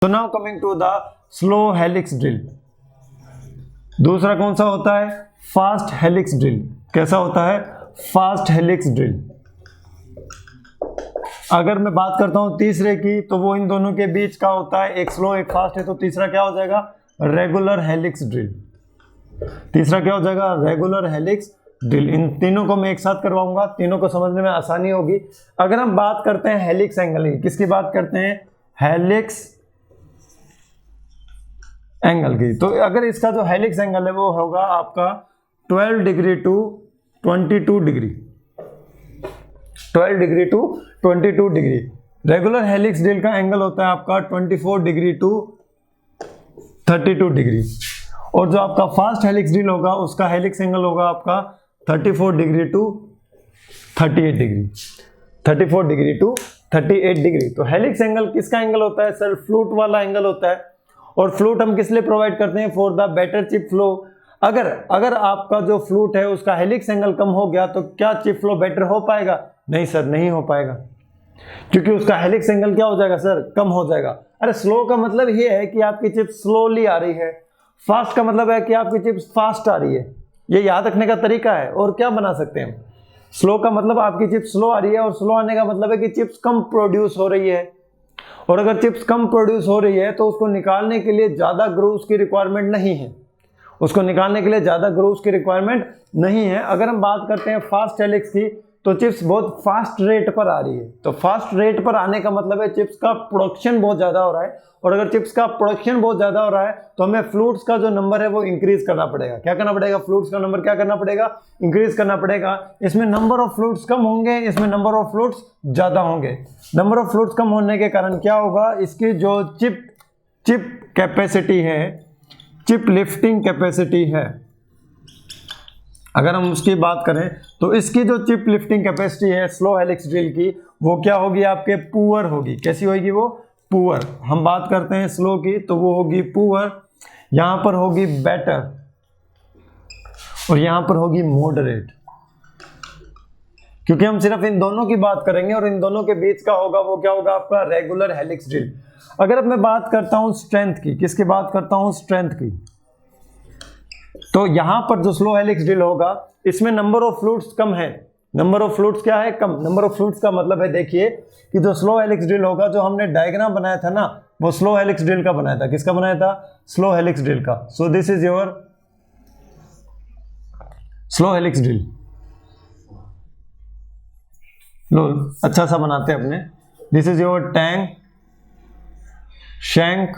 तो now coming to the slow helix drill. दूसरा कौन सा होता है? Fast helix drill. कैसा होता है? Fast helix drill. अगर मैं बात करता हूं तीसरे की, तो वो इन दोनों के बीच का होता है, एक स्लो एक फास्ट है, तो तीसरा क्या हो जाएगा? Regular helix drill. तीसरा क्या हो जाएगा? Regular helix drill. इन तीनों को मैं एक साथ करवाऊंगा, तीनों को समझने में आसानी होगी। अगर हम बात करते हैं हेलिक्स एंगल की, किसकी बात करते हैं? हेलिक्स एंगल की। तो अगर इसका जो हेलिक्स एंगल है वो होगा आपका 12 degree to 22 degree. 12 degree to 22 degree. Regular helix drill का एंगल होता है आपका 24 डिग्री टू 32 डिग्री। और जो आपका फास्ट हेलिक्स ड्रिल होगा उसका हेलिक्स एंगल होगा आपका 34 degree to 38 degree. 34 degree to 38 degree. तो हेलिक्स एंगल किसका एंगल होता है सर? फ्लूट वाला एंगल होता है। और फ्लूट हम किस लिए प्रोवाइड करते हैं? For the better chip flow. अगर आपका जो फ्लूट है उसका हेलिक्स एंगल कम हो गया तो क्या चिप फ्लो बेटर हो पाएगा? नहीं सर, नहीं हो पाएगा, क्योंकि उसका हेलिक्स एंगल क्या हो जाएगा सर? कम हो जाएगा। अरे स्लो का मतलब ये है कि आपकी चिप स्लोली आ रही है, फास्ट का मतलब है कि आपकी चिप फास्ट आ रही है। ये याद रखने का तरीका है। और क्या बना सकते हैं? स्लो का मतलब आपकी चिप स्लो आ रही है, और स्लो आने का मतलब है कि चिप्स कम प्रोड्यूस हो रही है। और अगर चिप्स कम प्रोड्यूस हो रही है तो उसको निकालने के लिए ज़्यादा ग्रूव्स की रिक्वायरमेंट नहीं है। उसको निकालने के लिए ज़्यादा ग्रूव्स की रिक्वायरमेंट नहीं है। अगर हम बात करते हैं फास्ट हेलिक्स की, तो चिप्स बहुत फास्ट रेट पर आ रही है। तो फास्ट रेट पर आने का मतलब है चिप्स का प्रोडक्शन बहुत ज़्यादा हो रहा है। और अगर चिप्स का प्रोडक्शन बहुत ज़्यादा हो रहा है तो हमें फ्लूट्स का जो नंबर है वो इंक्रीज करना पड़ेगा। क्या करना पड़ेगा? फ्लूट्स का नंबर क्या करना पड़ेगा? इंक्रीज करना पड़ेगा। इसमें नंबर ऑफ फ्लूट्स कम होंगे, इसमें नंबर ऑफ फ्लूट्स ज़्यादा होंगे। नंबर ऑफ फ्लूट्स कम होने के कारण क्या होगा? इसकी जो चिप कैपेसिटी है, चिप लिफ्टिंग कैपेसिटी है, अगर हम उसकी बात करें तो इसकी जो चिप लिफ्टिंग कैपेसिटी है स्लो हेलिक्स ड्रिल की, वो क्या होगी? आपके पुअर होगी। कैसी होगी वो? पुअर। हम बात करते हैं स्लो की तो वो होगी पुअर। यहां पर होगी बेटर, और यहां पर होगी मॉडरेट। क्योंकि हम सिर्फ इन दोनों की बात करेंगे और इन दोनों के बीच का होगा वो क्या होगा? आपका रेगुलर हेलिक्स ड्रिल। अगर अब मैं बात करता हूं स्ट्रेंथ की, किसकी बात करता हूं? स्ट्रेंथ की। तो यहां पर जो स्लो हेलिक्स ड्रिल होगा इसमें नंबर ऑफ फ्लूट्स कम है। नंबर ऑफ फ्लूट्स क्या है? कम। नंबर ऑफ फ्लूट्स का मतलब है, देखिए कि जो स्लो हेलिक्स ड्रिल होगा, जो हमने डायग्राम बनाया था ना, वो स्लो हेलिक्स ड्रिल का बनाया था। किसका बनाया था? स्लो हेलिक्स ड्रिल का। So this is your slow helix drill. लो अच्छा सा बनाते हैं अपने। This is your tank, shank,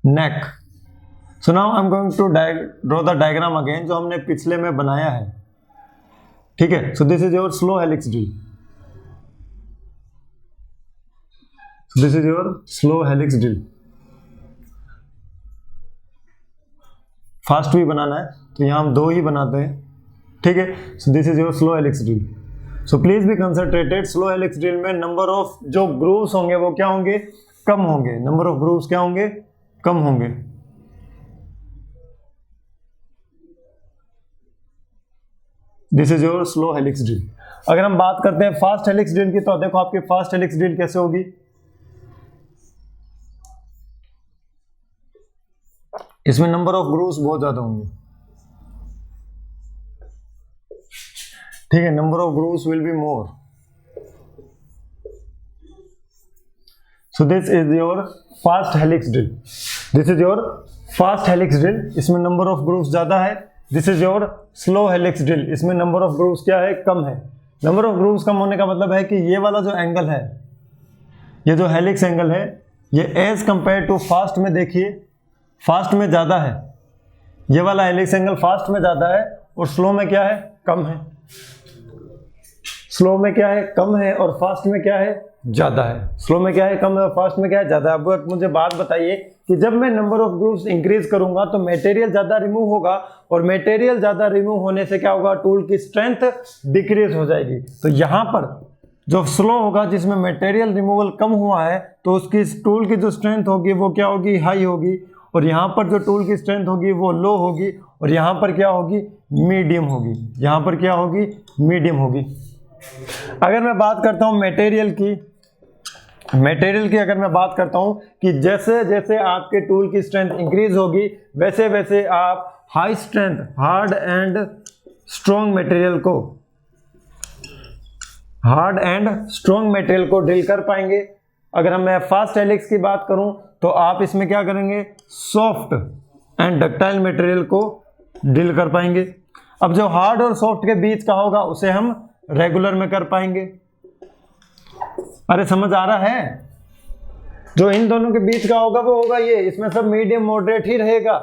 neck. So now I am going to draw the diagram again, जो हमने पिछले में बनाया है। ठीक है। So this is your slow helix drill. This is your slow helix drill. Fast भी बनाना है तो यहां हम दो ही बनाते हैं। ठीक है। So this is your slow helix drill. So please be concentrated. Slow helix drill में नंबर ऑफ जो ग्रूव्स होंगे वो क्या होंगे? कम होंगे। नंबर ऑफ ग्रूव्स क्या होंगे? कम होंगे। This is your slow helix drill. अगर हम बात करते हैं फास्ट हेलिक्स ड्रिल की, तो देखो आपकी फास्ट हेलिक्स ड्रिल कैसे होगी? इसमें नंबर ऑफ ग्रूव्स बहुत ज्यादा होंगे। ठीक है। Number of grooves will be more. So this is your fast helix drill. This is your fast helix drill. इसमें नंबर ऑफ ग्रूव्स ज्यादा है। This is your slow helix drill. इसमें number of grooves क्या है? कम है। Number of grooves कम होने का मतलब है कि ये वाला जो एंगल है, ये जो हेलिक्स एंगल है, ये एज कंपेयर टू फास्ट में, देखिए फास्ट में ज्यादा है। ये वाला हेलिक्स एंगल फास्ट में ज्यादा है, और स्लो में क्या है? कम है। स्लो में क्या है? कम है। और फास्ट में क्या है? ज्यादा है। स्लो में क्या है? कम है। और फास्ट में क्या है? ज्यादा है। अब मुझे बात बताइए कि जब मैं नंबर ऑफ ग्रूव्स इंक्रीज करूंगा तो मटेरियल ज्यादा रिमूव होगा, और मटेरियल ज्यादा रिमूव होने से क्या होगा? टूल की स्ट्रेंथ डिक्रीज हो जाएगी। तो यहां पर जो स्लो होगा, जिसमें मटेरियल रिमूवल कम हुआ है, तो उसकी टूल की जो स्ट्रेंथ होगी वो क्या होगी? हाई होगी। और यहाँ पर जो टूल की स्ट्रेंथ होगी वो लो होगी। और यहाँ पर क्या होगी? मीडियम होगी। यहाँ पर क्या होगी? मीडियम होगी। अगर मैं बात करता हूँ मटेरियल की, मटेरियल की अगर मैं बात करता हूं कि जैसे जैसे आपके टूल की स्ट्रेंथ इंक्रीज होगी वैसे वैसे आप high strength hard and strong material को ड्रिल कर पाएंगे। अगर मैं फास्ट हेलिक्स की बात करूं तो आप इसमें क्या करेंगे, सॉफ्ट एंड डक्टाइल मटेरियल को ड्रिल कर पाएंगे। अब जो हार्ड और सॉफ्ट के बीच का होगा उसे हम रेगुलर में कर पाएंगे। अरे समझ आ रहा है? जो इन दोनों के बीच का होगा वो होगा ये, इसमें सब मीडियम मॉडरेट ही रहेगा।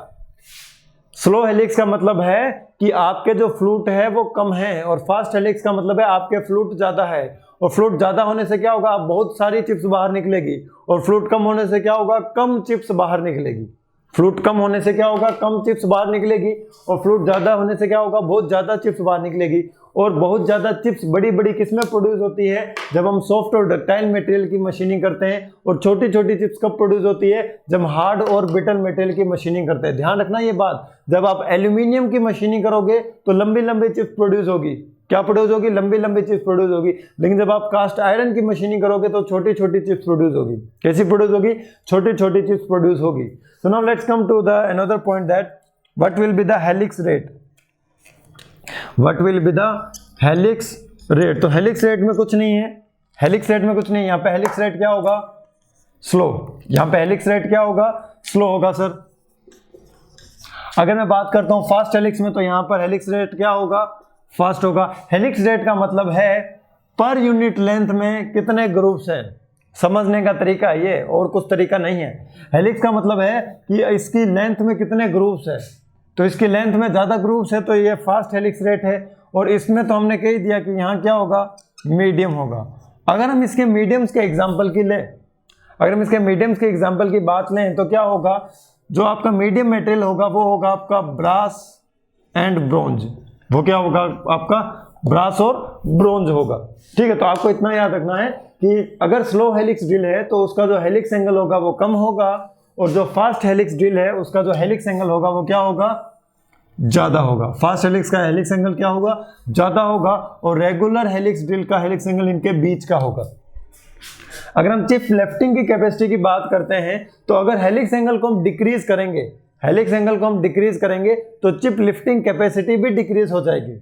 स्लो हेलिक्स का मतलब है कि आपके जो फ्लूट है वो कम है, और फास्ट हेलिक्स का मतलब है आपके फ्लूट ज्यादा है। और फ्लूट ज्यादा होने से क्या होगा, आप बहुत सारी चिप्स बाहर निकलेगी, और फ्लूट कम होने से क्या होगा, कम चिप्स बाहर निकलेगी। फ्लूट कम होने से क्या होगा, कम चिप्स बाहर निकलेगी, और फ्लूट ज्यादा होने से क्या होगा, बहुत ज्यादा चिप्स बाहर निकलेगी। और बहुत ज्यादा चिप्स बड़ी बड़ी किस्में प्रोड्यूस होती है जब हम सॉफ्ट और डक्टाइल मटेरियल की मशीनिंग करते हैं, और छोटी छोटी चिप्स कब प्रोड्यूस होती है, जब हार्ड और ब्रिटल मटेरियल की मशीनिंग करते हैं। ध्यान रखना ये बात, जब आप एल्यूमिनियम की मशीनिंग करोगे तो लंबी लंबी चिप्स प्रोड्यूस होगी। क्या प्रोड्यूस होगी, लंबी लंबी चिप्स प्रोड्यूस होगी। लेकिन जब आप कास्ट आयरन की मशीनिंग करोगे तो छोटी छोटी चिप्स प्रोड्यूस होगी। कैसी प्रोड्यूस होगी, छोटी छोटी चिप्स प्रोड्यूस होगी। So now let's come to the another point that what will be the helix rate. What will be the helix rate. तो हेलिक्स रेट में कुछ नहीं है, हेलिक्स रेट में कुछ नहीं है। यहाँ पे हेलिक्स रेट क्या होगा, स्लो। यहाँ पे हेलिक्स रेट क्या होगा, स्लो होगा सर। अगर मैं बात करता हूँ फास्ट हेलिक्स में तो यहाँ पर हेलिक्स रेट क्या होगा, फास्ट होगा। हेलिक्स रेट का मतलब है पर यूनिट लेंथ में कितने ग्रुप्स हैं। समझने का तरीका ये, और कुछ तरीका नहीं है। हेलिक्स का मतलब है कि इसकी लेंथ में कितने ग्रुप्स है, तो इसकी लेंथ में ज़्यादा ग्रुप्स है तो ये फास्ट हेलिक्स रेट है। और इसमें तो हमने कह दिया कि यहाँ क्या होगा, मीडियम होगा। अगर हम इसके मीडियम्स के एग्जाम्पल की लें, अगर हम इसके मीडियम्स के एग्जाम्पल की बात लें तो क्या होगा, जो आपका मीडियम मटेरियल होगा वो होगा आपका ब्रास एंड ब्रोंज। वो क्या होगा आपका, ब्रास और ब्रोंज होगा। ठीक है, तो आपको इतना याद रखना है कि अगर स्लो हेलिक्स ड्रिल है तो उसका जो हेलिक्स एंगल होगा वो कम होगा, और जो फास्ट हेलिक्स ड्रिल है उसका जो हेलिक्स एंगल होगा वो क्या होगा, ज्यादा होगा। फास्ट हेलिक्स का हेलिक्स एंगल क्या होगा, ज्यादा होगा, और रेगुलर हेलिक्स ड्रिल का हेलिक्स एंगल इनके बीच का होगा। अगर हम चिप लिफ्टिंग की कैपेसिटी की बात करते हैं तो अगर हेलिक्स एंगल को हम डिक्रीज करेंगे, हेलिक्स एंगल को हम डिक्रीज करेंगे तो चिप लिफ्टिंग कैपेसिटी भी डिक्रीज हो जाएगी।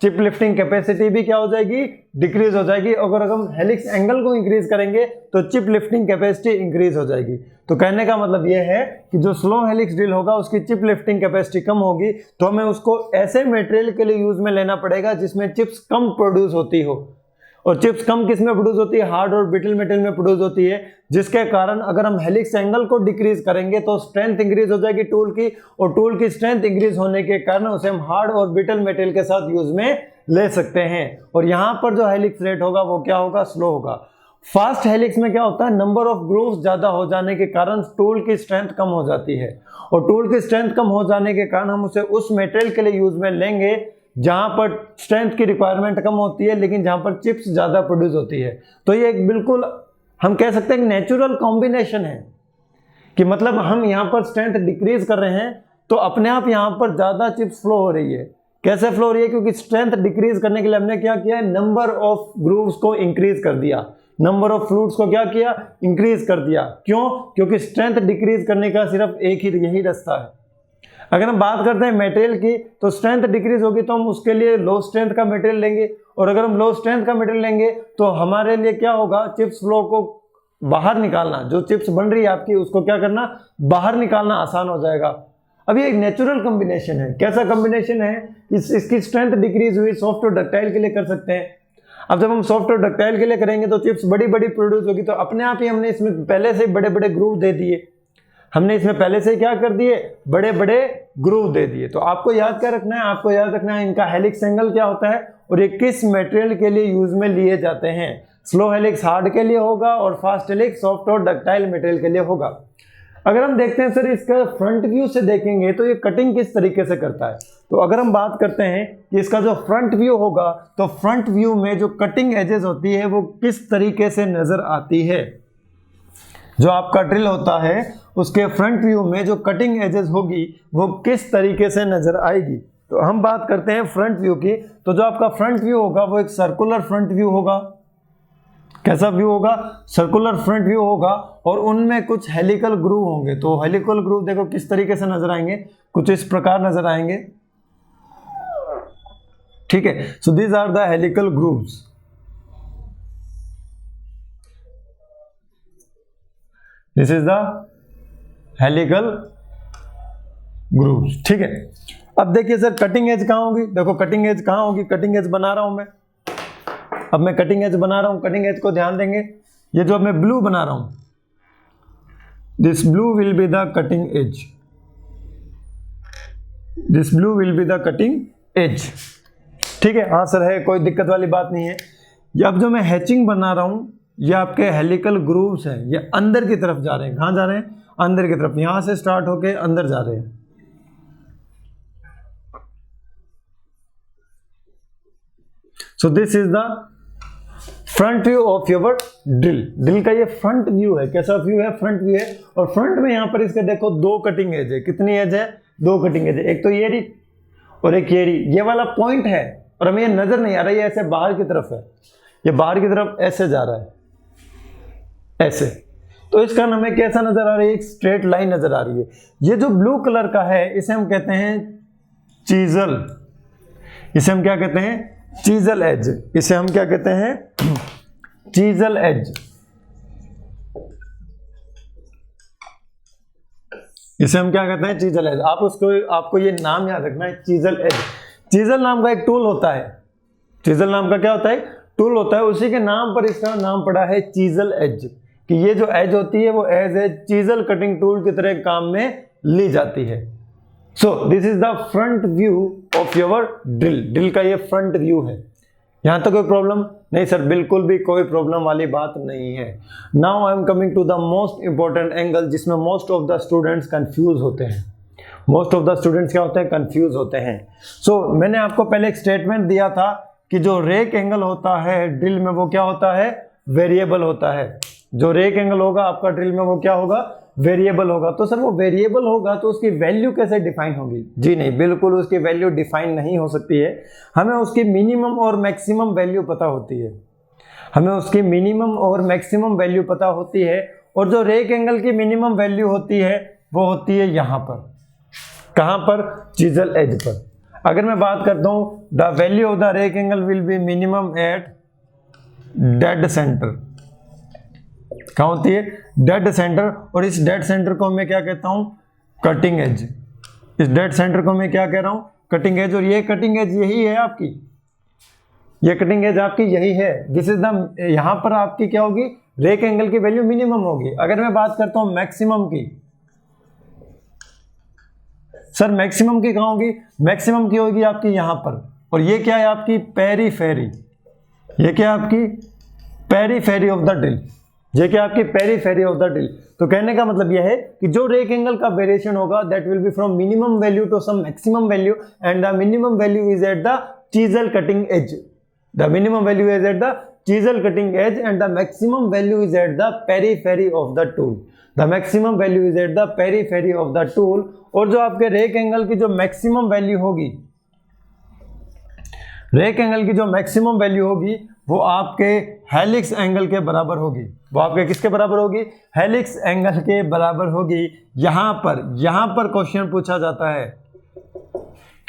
चिप लिफ्टिंग कैपेसिटी भी क्या हो जाएगी, डिक्रीज हो जाएगी। अगर हम हेलिक्स एंगल को इंक्रीज करेंगे तो चिप लिफ्टिंग कैपेसिटी इंक्रीज हो जाएगी। तो कहने का मतलब यह है कि जो स्लो हेलिक्स ड्रिल होगा उसकी चिप लिफ्टिंग कैपेसिटी कम होगी, तो हमें उसको ऐसे मटेरियल के लिए यूज में लेना पड़ेगा जिसमें चिप्स कम प्रोड्यूस होती हो। और चिप्स कम किस में प्रोड्यूस होती है, हार्ड और ब्रिटल मेटल में प्रोड्यूस होती है, जिसके कारण अगर हम हेलिक्स एंगल को डिक्रीज करेंगे तो स्ट्रेंथ इंक्रीज हो जाएगी टूल की, और टूल की स्ट्रेंथ इंक्रीज होने के कारण उसे हम हार्ड और ब्रिटल मेटल के साथ यूज में ले सकते हैं। और यहां पर जो हेलिक्स रेट होगा वो क्या होगा, स्लो होगा। फास्ट हेलिक्स में क्या होता है, नंबर ऑफ ग्रूव्स ज्यादा हो जाने के कारण टूल की स्ट्रेंथ कम हो जाती है, और टूल की स्ट्रेंथ कम हो जाने के कारण हम उसे उस मेटेरियल के लिए यूज में लेंगे जहां पर स्ट्रेंथ की रिक्वायरमेंट कम होती है लेकिन जहां पर चिप्स ज्यादा प्रोड्यूस होती है। तो ये एक बिल्कुल हम कह सकते हैं नेचुरल कॉम्बिनेशन है कि मतलब हम यहां पर स्ट्रेंथ डिक्रीज कर रहे हैं तो अपने आप यहां पर ज्यादा चिप्स फ्लो हो रही है। कैसे फ्लो हो रही है, क्योंकि स्ट्रेंथ डिक्रीज करने के लिए हमने क्या किया, नंबर ऑफ ग्रूव्स को इंक्रीज कर दिया, नंबर ऑफ फ्लूट्स को क्या किया, इंक्रीज कर दिया। क्यों, क्योंकि स्ट्रेंथ डिक्रीज करने का सिर्फ एक ही यही रास्ता है। अगर हम बात करते हैं मटेरियल की तो स्ट्रेंथ डिक्रीज होगी तो हम उसके लिए लो स्ट्रेंथ का मटेरियल लेंगे, और अगर हम लो स्ट्रेंथ का मटेरियल लेंगे तो हमारे लिए क्या होगा, चिप्स फ्लो को बाहर निकालना, जो चिप्स बन रही है आपकी उसको क्या करना, बाहर निकालना आसान हो जाएगा। अब ये एक नेचुरल कॉम्बिनेशन है। कैसा कॉम्बिनेशन है, इसकी स्ट्रेंथ डिक्रीज हुई सॉफ्ट और डक्टाइल के लिए कर सकते हैं। अब जब हम सॉफ्ट और डक्टाइल के लिए करेंगे तो चिप्स बड़ी बड़ी प्रोड्यूस होगी, तो अपने आप ही हमने इसमें पहले से बड़े बड़े ग्रूव दे दिए, हमने इसमें पहले से क्या कर दिए, बड़े बड़े ग्रूव दे दिए। तो आपको याद क्या रखना है, आपको याद रखना है इनका हेलिक्स एंगल क्या होता है और ये किस मटेरियल के लिए यूज में लिए जाते हैं। स्लो हेलिक्स हार्ड के लिए होगा और फास्ट हेलिक्स सॉफ्ट और डक्टाइल मटेरियल के लिए होगा। अगर हम देखते हैं सर इसका फ्रंट व्यू से देखेंगे तो ये कटिंग किस तरीके से करता है, तो अगर हम बात करते हैं कि इसका जो फ्रंट व्यू होगा तो फ्रंट व्यू में जो कटिंग एजेस होती है वो किस तरीके से नजर आती है। जो आपका ड्रिल होता है उसके फ्रंट व्यू में जो कटिंग एजेस होगी वो किस तरीके से नजर आएगी। तो हम बात करते हैं फ्रंट व्यू की, तो जो आपका फ्रंट व्यू होगा वो एक सर्कुलर फ्रंट व्यू होगा। कैसा व्यू होगा, सर्कुलर फ्रंट व्यू होगा और उनमें कुछ हेलिकल ग्रूव होंगे। तो हेलिकल ग्रूव देखो किस तरीके से नजर आएंगे, कुछ इस प्रकार नजर आएंगे, ठीक है। So these are the helical grooves. This is the helical grooves, ठीक है। अब देखिए सर कटिंग एज कहां होगी, देखो कटिंग एज कहां होगी, कटिंग एज बना रहा हूं मैं, अब मैं कटिंग एज बना रहा हूं, कटिंग एज को ध्यान देंगे, ये जो अब मैं ब्लू बना रहा हूं, this blue will be the cutting edge, this blue will be the cutting edge, ठीक है। हाँ सर है, कोई दिक्कत वाली बात नहीं है। ये अब जो मैं हैचिंग बना रहा हूं, ये आपके हेलिकल ग्रूव्स हैं, ये अंदर की तरफ जा रहे हैं, कहां जा रहे हैं, अंदर की तरफ, यहां से स्टार्ट होके अंदर जा रहे हैं। सो this is the front view of your drill. Drill का ये फ्रंट व्यू है, कैसा व्यू है, फ्रंट व्यू है। और फ्रंट में यहां पर इसके देखो दो कटिंग एज है, कितनी एज है, दो कटिंग एज है, एक तो ये रही और एक ये रही, ये वाला पॉइंट है और हमें ये नजर नहीं आ रहा, ये ऐसे बाहर की तरफ है, ये बाहर की तरफ ऐसे जा रहा है, ऐसे। तो इस कारण हमें कैसा नजर आ रही है, एक स्ट्रेट लाइन नजर आ रही है। ये जो ब्लू कलर का है इसे हम कहते हैं चीजल, इसे हम क्या कहते हैं, चीजल एज, इसे हम क्या कहते हैं, चीजल एज, इसे हम क्या कहते हैं, चीजल एज। आप उसको, आपको ये नाम याद रखना है, चीजल एज। चीजल नाम का एक टूल होता है, चीजल नाम का क्या होता है, टूल होता है, उसी के नाम पर इसका नाम पड़ा है चीजल एज, कि ये जो एज होती है वो as a chisel cutting tool की तरह काम में ली जाती है। So this is the front view of your drill. Drill का ये फ्रंट व्यू है। यहां तक कोई प्रॉब्लम नहीं सर, बिल्कुल भी कोई प्रॉब्लम वाली बात नहीं है। Now I am coming to the most important angle, जिसमें most of the students confuse होते हैं। मोस्ट ऑफ द स्टूडेंट्स क्या होते हैं, कंफ्यूज होते हैं। सो मैंने आपको पहले एक स्टेटमेंट दिया था कि जो रेक एंगल होता है ड्रिल में वो क्या होता है, वेरिएबल होता है। जो रेक एंगल होगा आपका ड्रिल में वो क्या होगा, वेरिएबल होगा। तो सर वो वेरिएबल होगा तो उसकी वैल्यू कैसे डिफाइन होगी, जी नहीं, बिल्कुल उसकी वैल्यू डिफाइन नहीं हो सकती है। हमें उसकी मिनिमम और मैक्सिमम वैल्यू पता होती है, हमें उसकी मिनिमम और मैक्सिमम वैल्यू पता होती है। और जो रेक एंगल की मिनिमम वैल्यू होती है वो होती है यहाँ पर, कहाँ पर, चीजल एज पर। अगर मैं बात करता हूँ the value of the rake angle will be minimum at dead centre, कहाँ होती है, डेड सेंटर। और इस डेड सेंटर को मैं क्या कहता हूं, कटिंग एज। इस डेड सेंटर को मैं क्या कह रहा हूं, कटिंग एज। और ये कटिंग एज यही है आपकी, ये कटिंग एज आपकी यही है। दिस इज द, यहां पर आपकी क्या होगी, रेक एंगल की वैल्यू मिनिमम होगी। अगर मैं बात करता हूं मैक्सिमम की, सर मैक्सिमम की कहाँ होगी, मैक्सिमम की होगी आपकी यहां पर। और ये क्या है आपकी, पेरीफेरी, ये क्या आपकी पेरीफेरी ऑफ द ड्रिल, ये क्या आपकी पेरीफेरी ऑफ द ड्रिल। तो कहने का मतलब यह है कि जो रेक एंगल का वेरिएशन होगा that will be from minimum value to some maximum value and the minimum value is at the chisel cutting edge, the minimum value is at the chisel cutting edge and the maximum value is at the periphery of the tool, the maximum value is at the periphery of the tool. और जो आपके rake angle की जो maximum value होगी, rake angle की जो maximum value होगी वो आपके हेलिक्स एंगल के बराबर होगी। वो आपके किसके बराबर होगी, हेलिक्स एंगल के बराबर होगी। यहां पर क्वेश्चन पूछा जाता है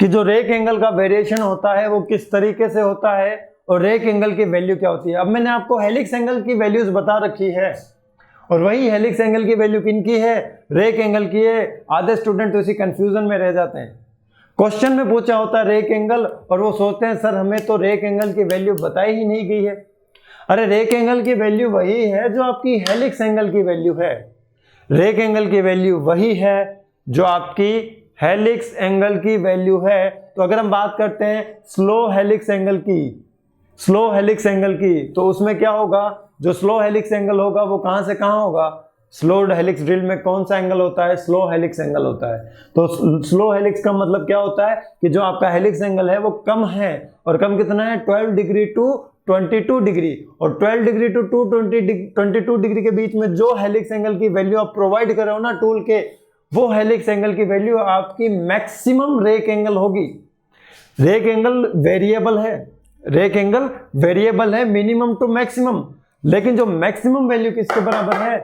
कि जो रेक एंगल का वेरिएशन होता है वो किस तरीके से होता है और रेक एंगल की वैल्यू क्या होती है। अब मैंने आपको हेलिक्स एंगल की वैल्यूज बता रखी है और वही हेलिक्स एंगल की वैल्यू किनकी है, रेक एंगल की है। आधे स्टूडेंट तो इसी कंफ्यूजन में रह जाते हैं। क्वेश्चन में पूछा होता है रेक एंगल और वो सोचते हैं सर हमें तो रेक एंगल की वैल्यू बताई ही नहीं गई है। अरे रेक एंगल की वैल्यू वही है जो आपकी हेलिक्स एंगल की वैल्यू है। रेक एंगल की वैल्यू वही है जो आपकी हेलिक्स एंगल की वैल्यू है। तो अगर हम बात करते हैं स्लो हेलिक्स एंगल की, स्लो हेलिक्स एंगल की, तो उसमें क्या होगा, जो स्लो हेलिक्स एंगल होगा वो कहां से कहां होगा, स्लो हेलिक्स ड्रिल में कौन सा एंगल होता है, स्लो हेलिक्स एंगल होता है। तो स्लो हेलिक्स का मतलब क्या होता है कि जो आपका हेलिक्स एंगल है वो कम है, और कम कितना है, 12 डिग्री टू 22 डिग्री। और 12 डिग्री टू 22 डिग्री के बीच में जो हेलिक्स एंगल की वैल्यू आप प्रोवाइड कर रहे हो ना टूल के, वो हेलिक्स एंगल की वैल्यू आपकी मैक्सिमम रेक एंगल होगी। रेक एंगल वेरिएबल है, रेक एंगल वेरिएबल है मिनिमम टू मैक्सिमम। लेकिन जो मैक्सिमम वैल्यू किसके बराबर है,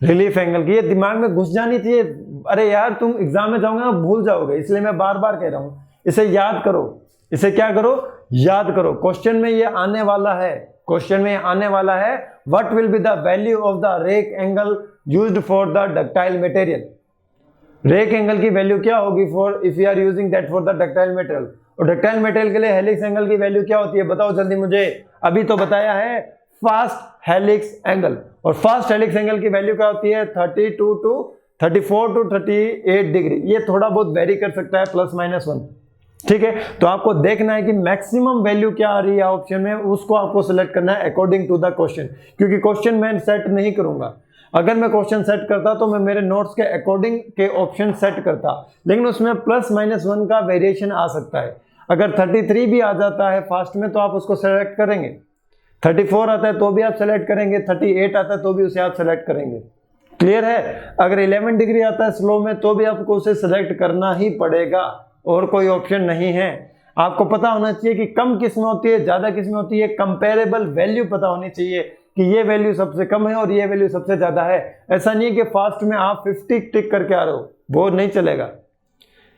रिलीफ एंगल की। ये दिमाग में घुस जानी चाहिए। अरे यार तुम एग्जाम में जाओगे ना भूल जाओगे, इसलिए मैं बार बार कह रहा हूं, इसे याद करो। इसे क्या करो, याद करो। क्वेश्चन में ये आने वाला है, क्वेश्चन में आने वाला है, what will be the value of the rake angle used for the ductile material. Rake angle की वैल्यू क्या होगी for if you are using that for the ductile material. और डक्टाइल मटेरियल के लिए हेलिक्स एंगल की value क्या होती है, बताओ जल्दी मुझे। अभी तो बताया है फास्ट हेलिक्स एंगल, और फास्ट हेलिक्स एंगल की वैल्यू क्या होती है 34 टू 38 डिग्री। ये थोड़ा बहुत वेरी कर सकता है +-1, ठीक है। तो आपको देखना है कि मैक्सिमम वैल्यू क्या आ रही है ऑप्शन में, उसको आपको सिलेक्ट करना है अकॉर्डिंग टू द क्वेश्चन। क्योंकि क्वेश्चन मैं सेट नहीं करूंगा, अगर मैं क्वेश्चन सेट करता तो मैं मेरे नोट्स के अकॉर्डिंग के ऑप्शन सेट करता, लेकिन उसमें +-1 का वेरिएशन आ सकता है। अगर 33 भी आ जाता है फास्ट में तो आप उसको सेलेक्ट करेंगे, 34 आता है तो भी आप सेलेक्ट करेंगे, 38 आता है तो भी उसे आप सेलेक्ट करेंगे। क्लियर है। अगर 11 डिग्री आता है स्लो में तो भी आपको उसे सेलेक्ट करना ही पड़ेगा, और कोई ऑप्शन नहीं है। आपको पता होना चाहिए कि कम किस में होती है, ज्यादा किस में होती है, कंपेरेबल वैल्यू पता होनी चाहिए कि ये वैल्यू सबसे कम है और ये वैल्यू सबसे ज्यादा है। ऐसा नहीं है कि फास्ट में आप 50 टिक करके आ रहे हो, वो नहीं चलेगा।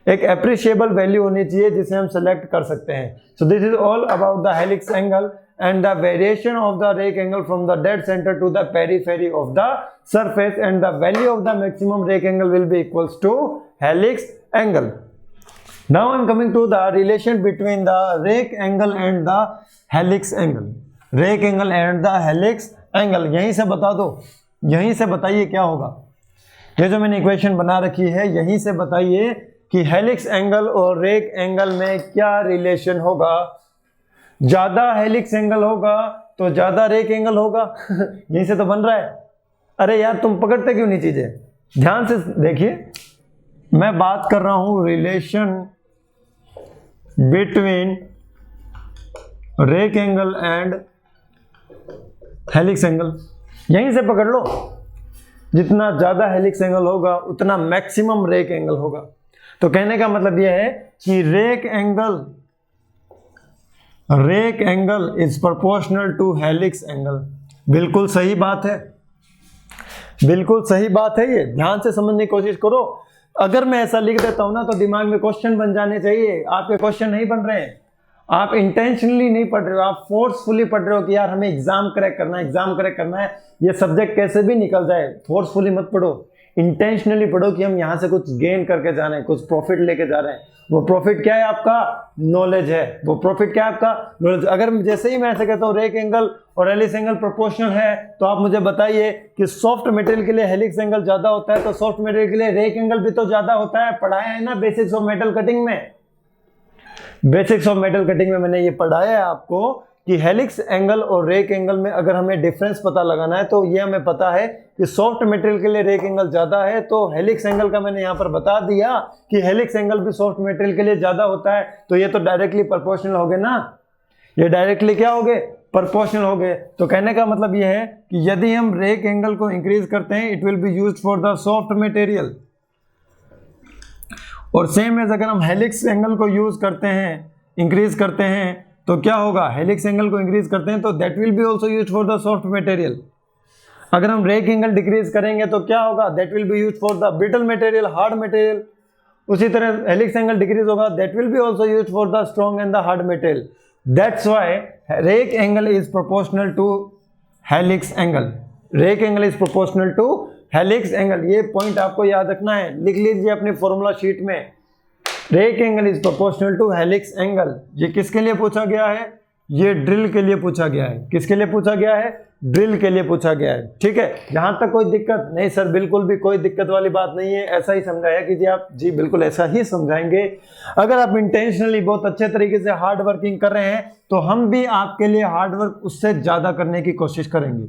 एक एप्रिशिएबल वैल्यू होनी चाहिए जिसे हम सेलेक्ट कर सकते हैं। सो this is all about the helix angle and the variation of the rake angle from the dead center to the periphery of the surface, and the value of the maximum rake angle will be equals to helix angle. Now I am coming to the relation between the rake angle and the helix angle. Rake angle and the helix angle, यहीं से बता दो, यहीं से बताइए क्या होगा। ये जो मैंने इक्वेशन बना रखी है, यहीं से बताइए कि हेलिक्स एंगल और रेक एंगल में क्या रिलेशन होगा। ज्यादा हेलिक्स एंगल होगा तो ज्यादा रेक एंगल होगा यहीं से तो बन रहा है। अरे यार तुम पकड़ते क्यों नहीं चीजें, ध्यान से देखिए। मैं बात कर रहा हूं relation between rake angle and helix angle, यहीं से पकड़ लो। जितना ज्यादा हेलिक्स एंगल होगा उतना मैक्सिमम रेक एंगल होगा। तो कहने का मतलब यह है कि rake angle is proportional to helix angle. बिल्कुल सही बात है, बिल्कुल सही बात है। ये ध्यान से समझने की कोशिश करो। अगर मैं ऐसा लिख देता हूं ना तो दिमाग में क्वेश्चन बन जाने चाहिए। आपके क्वेश्चन नहीं बन रहे हैं, आप इंटेंशनली नहीं पढ़ रहे हो, आप फोर्सफुली पढ़ रहे हो कि यार हमें एग्जाम क्रैक करना है, एग्जाम क्रैक करना है, ये सब्जेक्ट कैसे भी निकल जाए। फोर्सफुली मत पढ़ो, इंटेंशनली पढ़ो कि हम यहां से कुछ गेन करके जा रहे हैं, कुछ प्रॉफिट लेके जा रहे हैं। वो प्रॉफिट क्या है आपका, नॉलेज है। वो प्रॉफिट क्या है आपका, नॉलेज। अगर जैसे ही मैं ऐसे कहता हूँ रेक एंगल और हेलिक्स एंगल प्रोपोर्शनल है, तो आप मुझे बताइए कि सॉफ्ट मटेरियल के लिए हेलिक्स एंगल ज्यादा होता है तो सॉफ्ट मटेरियल के लिए रेक एंगल भी तो ज्यादा होता है। पढ़ाया है ना बेसिक्स ऑफ मेटल कटिंग में, बेसिक्स ऑफ मेटल कटिंग में मैंने ये पढ़ाया है आपको कि हेलिक्स एंगल और रेक एंगल में अगर हमें डिफरेंस पता लगाना है तो ये हमें पता है कि सॉफ्ट मटेरियल के लिए रेक एंगल ज्यादा है, तो हेलिक्स एंगल का मैंने यहाँ पर बता दिया कि हेलिक्स एंगल भी सॉफ्ट मटेरियल के लिए ज्यादा होता है। तो ये तो डायरेक्टली प्रोपोर्शनल हो गए ना, ये डायरेक्टली क्या हो गए, प्रोपोर्शनल हो गए। तो कहने का मतलब ये है कि यदि हम रेक एंगल को इंक्रीज करते हैं it will be used for the soft material, और सेम एज अगर हम हेलिक्स एंगल को यूज करते हैं, इंक्रीज करते हैं, तो क्या होगा, हेलिक्स एंगल को इंक्रीज करते हैं तो that will be also used for the soft material. अगर हम रेक एंगल डिक्रीज करेंगे तो क्या होगा, that will be used for the brittle material, hard material. उसी तरह हेलिक्स एंगल डिक्रीज होगा, that will be also used for the strong and the hard material. That's why rake angle is proportional to helix angle. Rake angle is proportional to helix angle. ये point आपको याद रखना है, लिख लीजिए अपनी formula sheet में। Rake angle is proportional to helix angle. ये किसके लिए पूछा गया है, ये ड्रिल के लिए पूछा गया है। किसके लिए पूछा गया है, ड्रिल के लिए पूछा गया है। ठीक है, यहां तक कोई दिक्कत नहीं सर, बिल्कुल भी कोई दिक्कत वाली बात नहीं है। ऐसा ही समझाया कीजिए आप, जी बिल्कुल ऐसा ही समझाएंगे। अगर आप इंटेंशनली बहुत अच्छे तरीके से हार्ड वर्किंग कर रहे हैं तो हम भी आपके लिए हार्ड वर्क उससे ज्यादा करने की कोशिश करेंगे।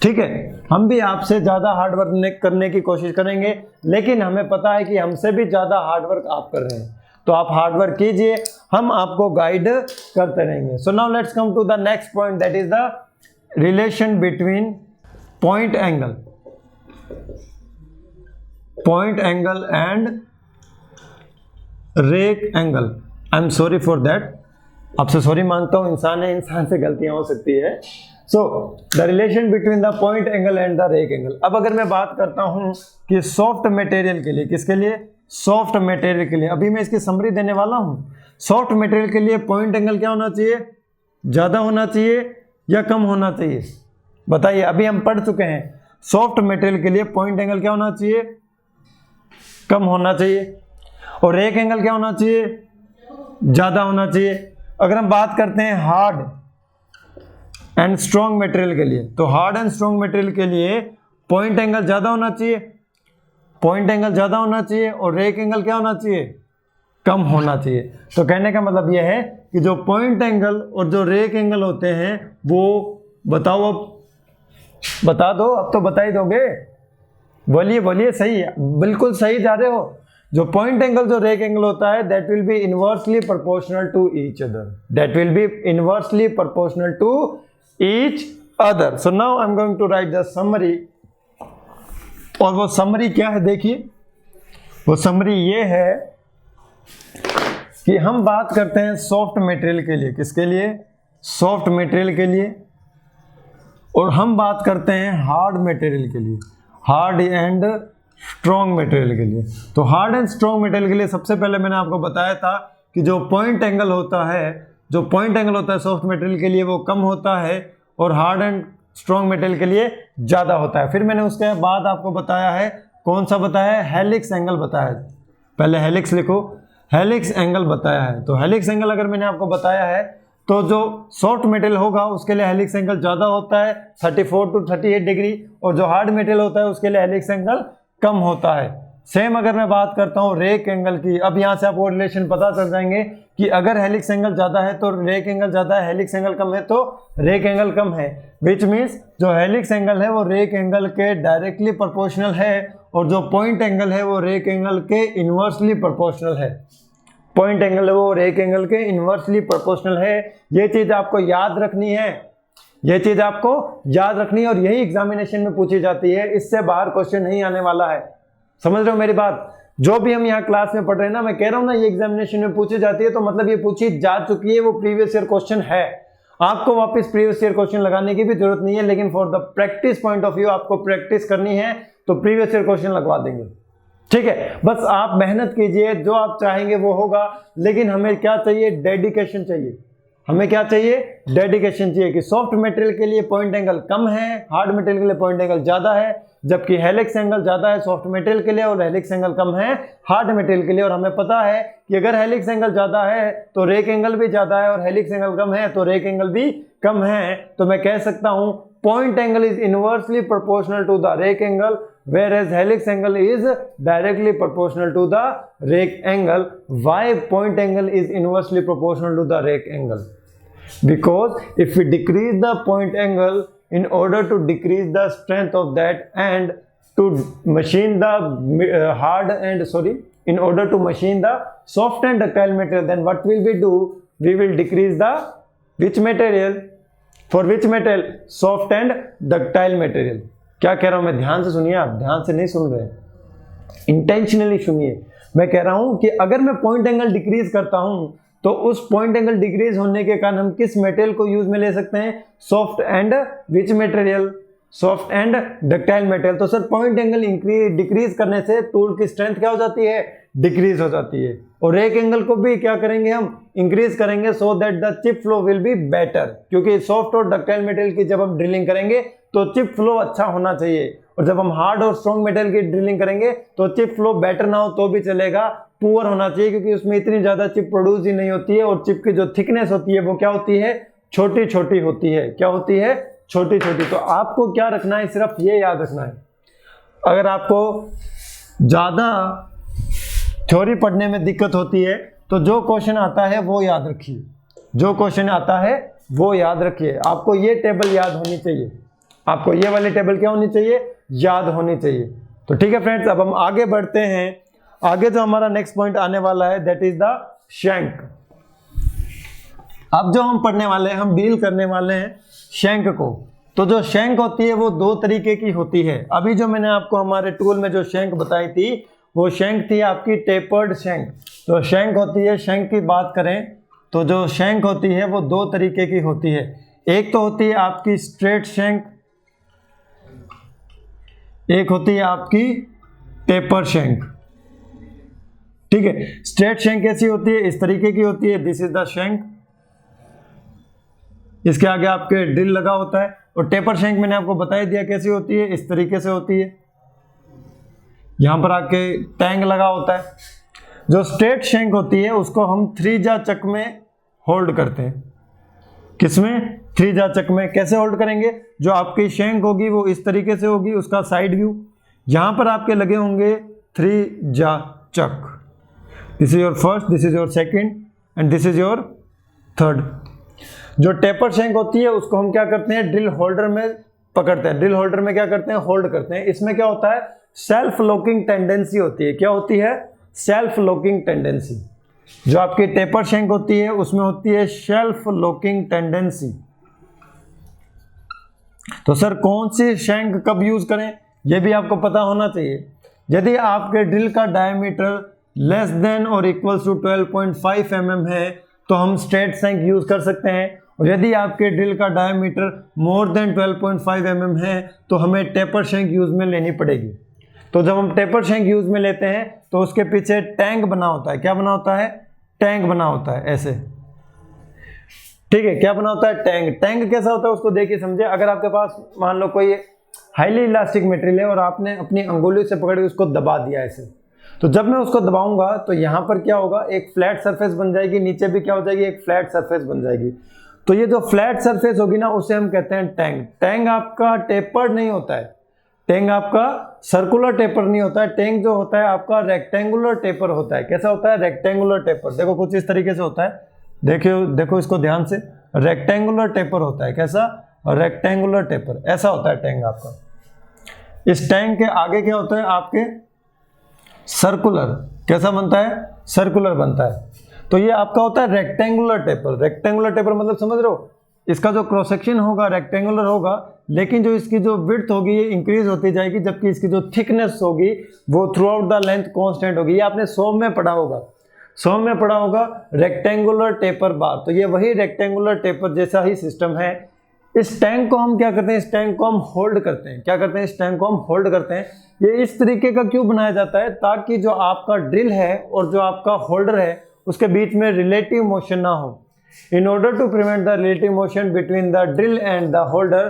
ठीक है, हम भी आपसे ज्यादा हार्ड वर्क करने की कोशिश करेंगे, लेकिन हमें पता है कि हमसे भी ज्यादा हार्ड वर्क आप कर रहे हैं। तो आप हार्ड वर्क कीजिए, हम आपको गाइड करते रहेंगे। So now let's come to the next point, that is the relation between point angle and rake angle. I am sorry for that, आपसे सॉरी मांगता हूं, इंसान है, इंसान से गलतियां हो सकती है। So the relation between the point angle and the rake angle. अब अगर मैं बात करता हूं कि सॉफ्ट मटेरियल के लिए, किसके लिए, सॉफ्ट मटेरियल के लिए, अभी मैं इसकी समरी देने वाला हूं। सॉफ्ट मटेरियल के लिए पॉइंट एंगल क्या होना चाहिए, ज़्यादा होना चाहिए या कम होना चाहिए, बताइए। अभी हम पढ़ चुके हैं सॉफ्ट मटेरियल के लिए पॉइंट एंगल क्या होना चाहिए, कम होना चाहिए, और रेक एंगल क्या होना चाहिए, ज़्यादा होना चाहिए। अगर हम बात करते हैं हार्ड एंड स्ट्रॉन्ग मटेरियल के लिए, तो हार्ड एंड स्ट्रॉन्ग मटेरियल के लिए पॉइंट एंगल ज़्यादा होना चाहिए, पॉइंट एंगल ज़्यादा होना चाहिए, और रेक एंगल क्या होना चाहिए, कम होना चाहिए। तो कहने का मतलब यह है कि जो पॉइंट एंगल और जो रेक एंगल होते हैं वो बताओ, अब बता दो, अब तो बता ही दोगे, बोलिए बोलिए, सही है, बिल्कुल सही जा रहे हो। जो पॉइंट एंगल जो रेक एंगल होता है that will be inversely proportional to each other, that will be inversely proportional to each other. So now I am going to write the summary, और वो समरी क्या है देखिए, वो समरी ये है कि हम बात करते हैं सॉफ्ट मटेरियल के लिए, किसके लिए, सॉफ्ट मटेरियल के लिए, और हम बात करते हैं हार्ड मटेरियल के लिए, हार्ड एंड स्ट्रॉन्ग मटेरियल के लिए। तो हार्ड एंड स्ट्रॉन्ग मटेरियल के लिए सबसे पहले मैंने आपको बताया था कि जो पॉइंट एंगल होता है, जो पॉइंट एंगल होता है सॉफ्ट मटेरियल के लिए वो कम होता है, और हार्ड एंड स्ट्रॉन्ग मटेरियल के लिए ज़्यादा होता है। फिर मैंने उसके बाद आपको बताया है, कौन सा बताया है, हेलिक्स एंगल बताया है। पहले हेलिक्स लिखो, हेलिक्स एंगल बताया है। तो हेलिक्स एंगल अगर मैंने आपको बताया है तो जो सॉफ्ट मटेरियल होगा उसके लिए हेलिक्स एंगल ज़्यादा होता है 34 to 38 डिग्री, और जो हार्ड मटेरियल होता है उसके लिए हेलिक्स एंगल कम होता है। सेम अगर मैं बात करता हूँ रेक एंगल की, अब यहाँ से आपको रिलेशन पता चल जाएंगे कि अगर हेलिक्स एंगल ज़्यादा है तो रेक एंगल ज़्यादा है, हेलिक्स एंगल कम है तो रेक एंगल कम है, विच मीन्स जो हेलिक्स एंगल है वो रेक एंगल के डायरेक्टली प्रोपोर्शनल है, और जो पॉइंट एंगल है वो रेक एंगल के इन्वर्सली प्रोपोर्शनल है। पॉइंट एंगल है वो रेक एंगल के इन्वर्सली प्रोपोर्शनल है। ये चीज़ आपको याद रखनी है, ये चीज़ आपको याद रखनी है, और यही एग्जामिनेशन में पूछी जाती है, इससे बाहर क्वेश्चन नहीं आने वाला है। समझ रहे हो मेरी बात? जो भी हम यहाँ क्लास में पढ़ रहे हैं ना, मैं कह रहा हूँ ना ये एग्जामिनेशन में पूछी जाती है, तो मतलब ये पूछी जा चुकी है, वो प्रीवियस ईयर क्वेश्चन है। आपको वापस प्रीवियस ईयर क्वेश्चन लगाने की भी जरूरत नहीं है, लेकिन for the practice point of view आपको प्रैक्टिस करनी है तो प्रीवियस ईयर क्वेश्चन लगवा देंगे, ठीक है। बस आप मेहनत कीजिए, जो आप चाहेंगे वो होगा, लेकिन हमें क्या चाहिए, डेडिकेशन चाहिए। हमें क्या चाहिए, डेडिकेशन चाहिए कि सॉफ्ट मटेरियल के लिए पॉइंट एंगल कम है, हार्ड मटेरियल के लिए पॉइंट एंगल ज़्यादा है, जबकि हेलिक्स एंगल ज़्यादा है सॉफ्ट मटेरियल के लिए और हेलिक्स एंगल कम है हार्ड मटेरियल के लिए। और हमें पता है कि अगर हेलिक्स एंगल ज़्यादा है तो रेक एंगल भी ज़्यादा है, और हेलिक्स एंगल कम है तो रेक एंगल भी कम है। तो मैं कह सकता हूँ point angle is inversely proportional to the rake angle, whereas helix angle is directly proportional to the rake angle. Why point angle is inversely proportional to the rake angle? Because if we decrease the point angle in order to decrease the strength of that and to machine the in order to machine the soft and ductile material, then what will we do? We will decrease the which material? For which material? Soft and ductile material. क्या कह रहा हूं मैं, ध्यान से सुनिए, आप ध्यान से नहीं सुन रहे, इंटेंशनली सुनिए। मैं कह रहा हूं कि अगर मैं पॉइंट एंगल डिक्रीज करता हूं तो उस पॉइंट एंगल डिक्रीज होने के कारण हम किस मटेरियल को यूज में ले सकते हैं, soft and which material, soft and ductile material. तो सर पॉइंट एंगल डिक्रीज करने से टूल की स्ट्रेंथ क्या हो जाती है, डिक्रीज हो जाती है, और रेक एंगल को भी क्या करेंगे हम, इंक्रीज करेंगे, so that the chip flow will be better. क्योंकि सॉफ्ट और डक्टाइल मटेरियल की जब हम ड्रिलिंग करेंगे तो चिप फ्लो अच्छा होना चाहिए, और जब हम हार्ड और स्ट्रॉन्ग मटेरियल की ड्रिलिंग करेंगे तो चिप फ्लो बेटर ना हो तो भी चलेगा, पुअर होना चाहिए, क्योंकि उसमें इतनी ज्यादा चिप प्रोड्यूस ही नहीं होती है, और चिप की जो थिकनेस होती है वो क्या होती है, छोटी छोटी होती है। क्या होती है, छोटी छोटी। तो आपको क्या रखना है, सिर्फ ये याद रखना है, अगर आपको ज्यादा थ्योरी पढ़ने में दिक्कत होती है तो जो क्वेश्चन आता है वो याद रखिए, जो क्वेश्चन आता है वो याद रखिए। आपको ये टेबल याद होनी चाहिए, आपको ये वाली टेबल क्या होनी चाहिए, याद होनी चाहिए। तो ठीक है फ्रेंड्स, अब हम आगे बढ़ते हैं। आगे जो हमारा नेक्स्ट पॉइंट आने वाला है दैट इज द शैंक। अब जो हम पढ़ने वाले हैं, हम डील करने वाले हैं शैंक को। तो जो शैंक होती है वो दो तरीके की होती है। अभी जो मैंने आपको हमारे टूल में जो शैंक बताई थी वो शैंक थी आपकी टेपर्ड शैंक। तो शैंक होती है, शैंक की बात करें तो जो शैंक होती है वो दो तरीके की होती है। एक तो होती है आपकी स्ट्रेट शैंक, एक होती है आपकी टेपर शैंक। ठीक है, स्ट्रेट शैंक कैसी होती है, इस तरीके की होती है, दिस इज द शैंक, इसके आगे आपके ड्रिल लगा होता है। और टेपर शैंक मैंने आपको बता ही दिया कैसी होती है, इस तरीके से होती है, यहां पर आके टैंग लगा होता है। जो स्ट्रेट शैंक होती है उसको हम 3 चक में होल्ड करते हैं। किसमें? 3 चक में। कैसे होल्ड करेंगे? जो आपकी शैंक होगी वो इस तरीके से होगी, उसका साइड व्यू, यहां पर आपके लगे होंगे 3 chuck. This is your first, this is your second and this is your third. जो टेपर शैंक होती है उसको हम क्या करते हैं, ड्रिल होल्डर में पकड़ते हैं। ड्रिल होल्डर में क्या करते हैं, होल्ड करते हैं। इसमें क्या होता है, सेल्फ लॉकिंग टेंडेंसी होती है। क्या होती है? Self locking tendency. जो आपकी टेपर शैंक होती है उसमें होती है सेल्फ लॉकिंग टेंडेंसी। तो सर कौन सी शैंक कब यूज करें, यह भी आपको पता होना चाहिए। यदि आपके ड्रिल का डायमीटर लेस देन और इक्वल्स टू 12.5 mm है तो हम स्ट्रेट शैंक यूज कर सकते हैं, और यदि आपके ड्रिल का डायमीटर मोर देन 12.5 mm है तो हमें टेपर शैंक यूज में लेनी पड़ेगी। तो जब हम टेपर शैंक यूज में लेते हैं तो उसके पीछे टैंक बना होता है। क्या बना होता है? टैंक बना होता है, ऐसे। ठीक है, क्या बना होता है? टैंक। टैंक कैसा होता है उसको देखिए समझे। अगर आपके पास मान लो कोई हाईली इलास्टिक मटेरियल है और आपने अपनी अंगुली से पकड़ के उसको दबा दिया ऐसे, तो जब मैं उसको दबाऊंगा तो यहाँ पर क्या होगा, एक फ्लैट सरफेस बन जाएगी, नीचे भी क्या हो जाएगी, एक फ्लैट सरफेस बन जाएगी। तो ये जो फ्लैट सरफेस होगी ना उसे हम कहते हैं टैंक। टैंक आपका टेपर्ड नहीं होता है, टैंक आपका सर्कुलर टेपर नहीं होता है। टैंक जो होता है आपका रेक्टेंगुलर टेपर होता है। कैसा होता है? Rectangular taper. देखो कुछ इस तरीके से होता है, देखो इसको ध्यान से, रेक्टेंगुलर टेपर होता है। कैसा? रेक्टेंगुलर टेपर, ऐसा होता है टैंक आपका। इस टैंक के आगे क्या होता है आपके सर्कुलर। कैसा बनता है? सर्कुलर बनता है। तो ये आपका होता है रेक्टेंगुलर टेपर। रेक्टेंगुलर टेपर मतलब समझ रहे हो, इसका जो क्रॉस सेक्शन होगा रेक्टेंगुलर होगा, लेकिन जो इसकी जो विड्थ होगी ये इंक्रीज होती जाएगी, जबकि इसकी जो थिकनेस होगी वो through out the length constant होगी। ये आपने 100 में पढ़ा होगा, 100 में पढ़ा होगा रेक्टेंगुलर टेपर बार। तो ये वही रेक्टेंगुलर टेपर जैसा ही सिस्टम है। इस टैंक को हम क्या करते हैं, इस टैंक को हम होल्ड करते हैं। क्या करते हैं? इस टैंक को हम होल्ड करते हैं। ये इस तरीके का क्यों बनाया जाता है, ताकि जो आपका ड्रिल है और जो आपका होल्डर है उसके बीच में रिलेटिव मोशन ना हो। In order to prevent the relative motion between the drill and the holder,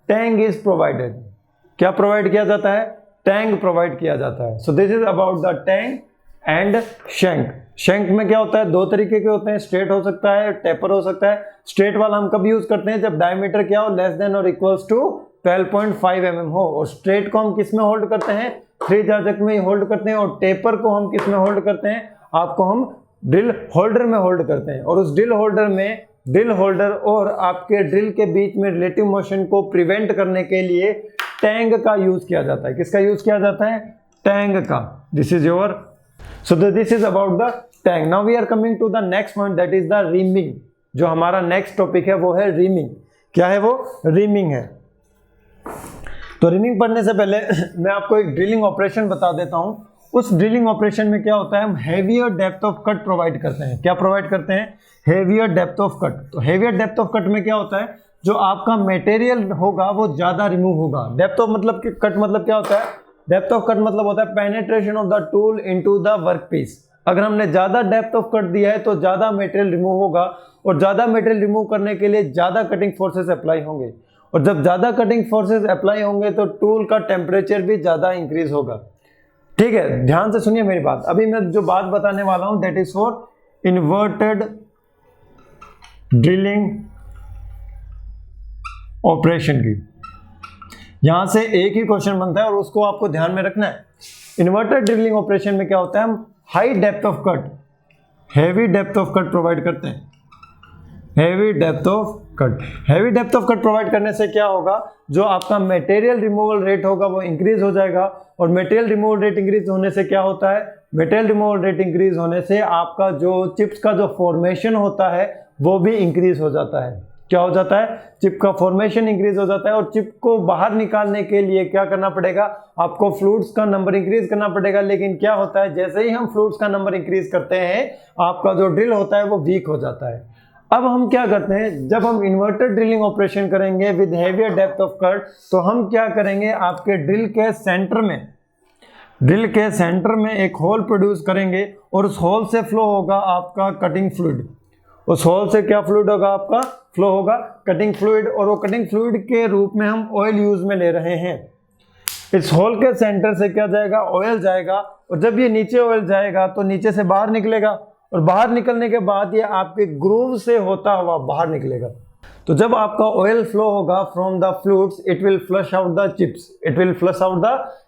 tank is provided. क्या प्रोवाइड किया जाता है? टैंक प्रोवाइड किया जाता है। So this is about the tank and shank. Shank में क्या होता है, 2 तरीके के होते हैं, स्ट्रेट हो सकता है, टेपर हो सकता है। स्ट्रेट वाला हम कब यूज करते हैं, जब डायमीटर क्या हो, लेस देन और इक्वल्स टू 12.5 mm हो। और स्ट्रेट को हम किस में होल्ड करते हैं, 3 चक में ही होल्ड करते हैं। और टेपर को हम किस में होल्ड करते हैं, आपको हम ड्रिल होल्डर में होल्ड करते हैं। और उस ड्रिल होल्डर में ड्रिल होल्डर और आपके ड्रिल के बीच में रिलेटिव मोशन को प्रिवेंट करने के लिए टैंक का यूज किया जाता है। किसका यूज किया जाता है? टैंक का। This is your, so this is about the tank. Now we are coming to the next point, that is the reaming. जो हमारा नेक्स्ट टॉपिक है वो है रीमिंग। क्या है वो? रीमिंग है। तो रीमिंग पढ़ने से पहले मैं आपको एक ड्रिलिंग ऑपरेशन बता देता हूं। उस ड्रिलिंग ऑपरेशन में क्या होता है, हम heavier depth of cut provide करते हैं। क्या प्रोवाइड करते हैं? Heavier depth of cut. तो हेवियर डेप्थ ऑफ कट में क्या होता है, जो आपका मटेरियल होगा वो ज्यादा रिमूव होगा। डेप्थ ऑफ मतलब कट मतलब क्या होता है, डेप्थ ऑफ कट मतलब होता है penetration of the tool into the workpiece. अगर हमने ज्यादा डेप्थ ऑफ कट दिया है तो ज्यादा मटेरियल रिमूव होगा, और ज्यादा मटेरियल रिमूव करने के लिए ज्यादा कटिंग फोर्सेस अप्लाई होंगे। और जब ज्यादा कटिंग फोर्सेस अप्लाई होंगे तो टूल का टेम्परेचर भी ज्यादा इंक्रीज होगा। ठीक है, ध्यान से सुनिए मेरी बात। अभी मैं जो बात बताने वाला हूं that is for inverted drilling operation की। यहां से एक ही क्वेश्चन बनता है और उसको आपको ध्यान में रखना है। इन्वर्टेड ड्रिलिंग ऑपरेशन में क्या होता है, हम high depth of cut, heavy depth of cut provide करते हैं। Heavy depth of cut, heavy depth of cut provide करने से क्या होगा, जो आपका मटेरियल रिमूवल रेट होगा वो इंक्रीज हो जाएगा। और मटेरियल रिमूवल रेट इंक्रीज होने से क्या होता है, मटेरियल रिमूवल रेट इंक्रीज होने से आपका जो चिप्स का जो फॉर्मेशन होता है वो भी इंक्रीज हो जाता है। क्या हो जाता है, चिप का फॉर्मेशन इंक्रीज हो जाता है। और चिप को बाहर निकालने के लिए क्या करना पड़ेगा, आपको फ्लूइड्स का नंबर इंक्रीज करना पड़ेगा। लेकिन क्या होता है, जैसे ही हम फ्लूइड्स का नंबर इंक्रीज करते हैं आपका जो ड्रिल होता है वो वीक हो जाता है। अब हम क्या करते हैं, जब हम इन्वर्टर ड्रिलिंग ऑपरेशन करेंगे with heavier depth of cut, तो हम क्या करेंगे, आपके ड्रिल के सेंटर में एक होल प्रोड्यूस करेंगे और उस होल से फ्लो होगा आपका कटिंग फ्लूइड। उस होल से क्या फ्लूइड होगा, आपका फ्लो होगा कटिंग फ्लूइड, और वो कटिंग फ्लूइड के रूप में हम ऑयल यूज में ले रहे हैं। इस होल के सेंटर से क्या जाएगा, ऑयल जाएगा, और जब ये नीचे ऑयल जाएगा तो नीचे से बाहर निकलेगा, और बाहर निकलने के बाद ये आपके ग्रूव से होता हुआ बाहर निकलेगा। तो जब आपका ऑयल फ्लो होगा from the fluids, it will flush out the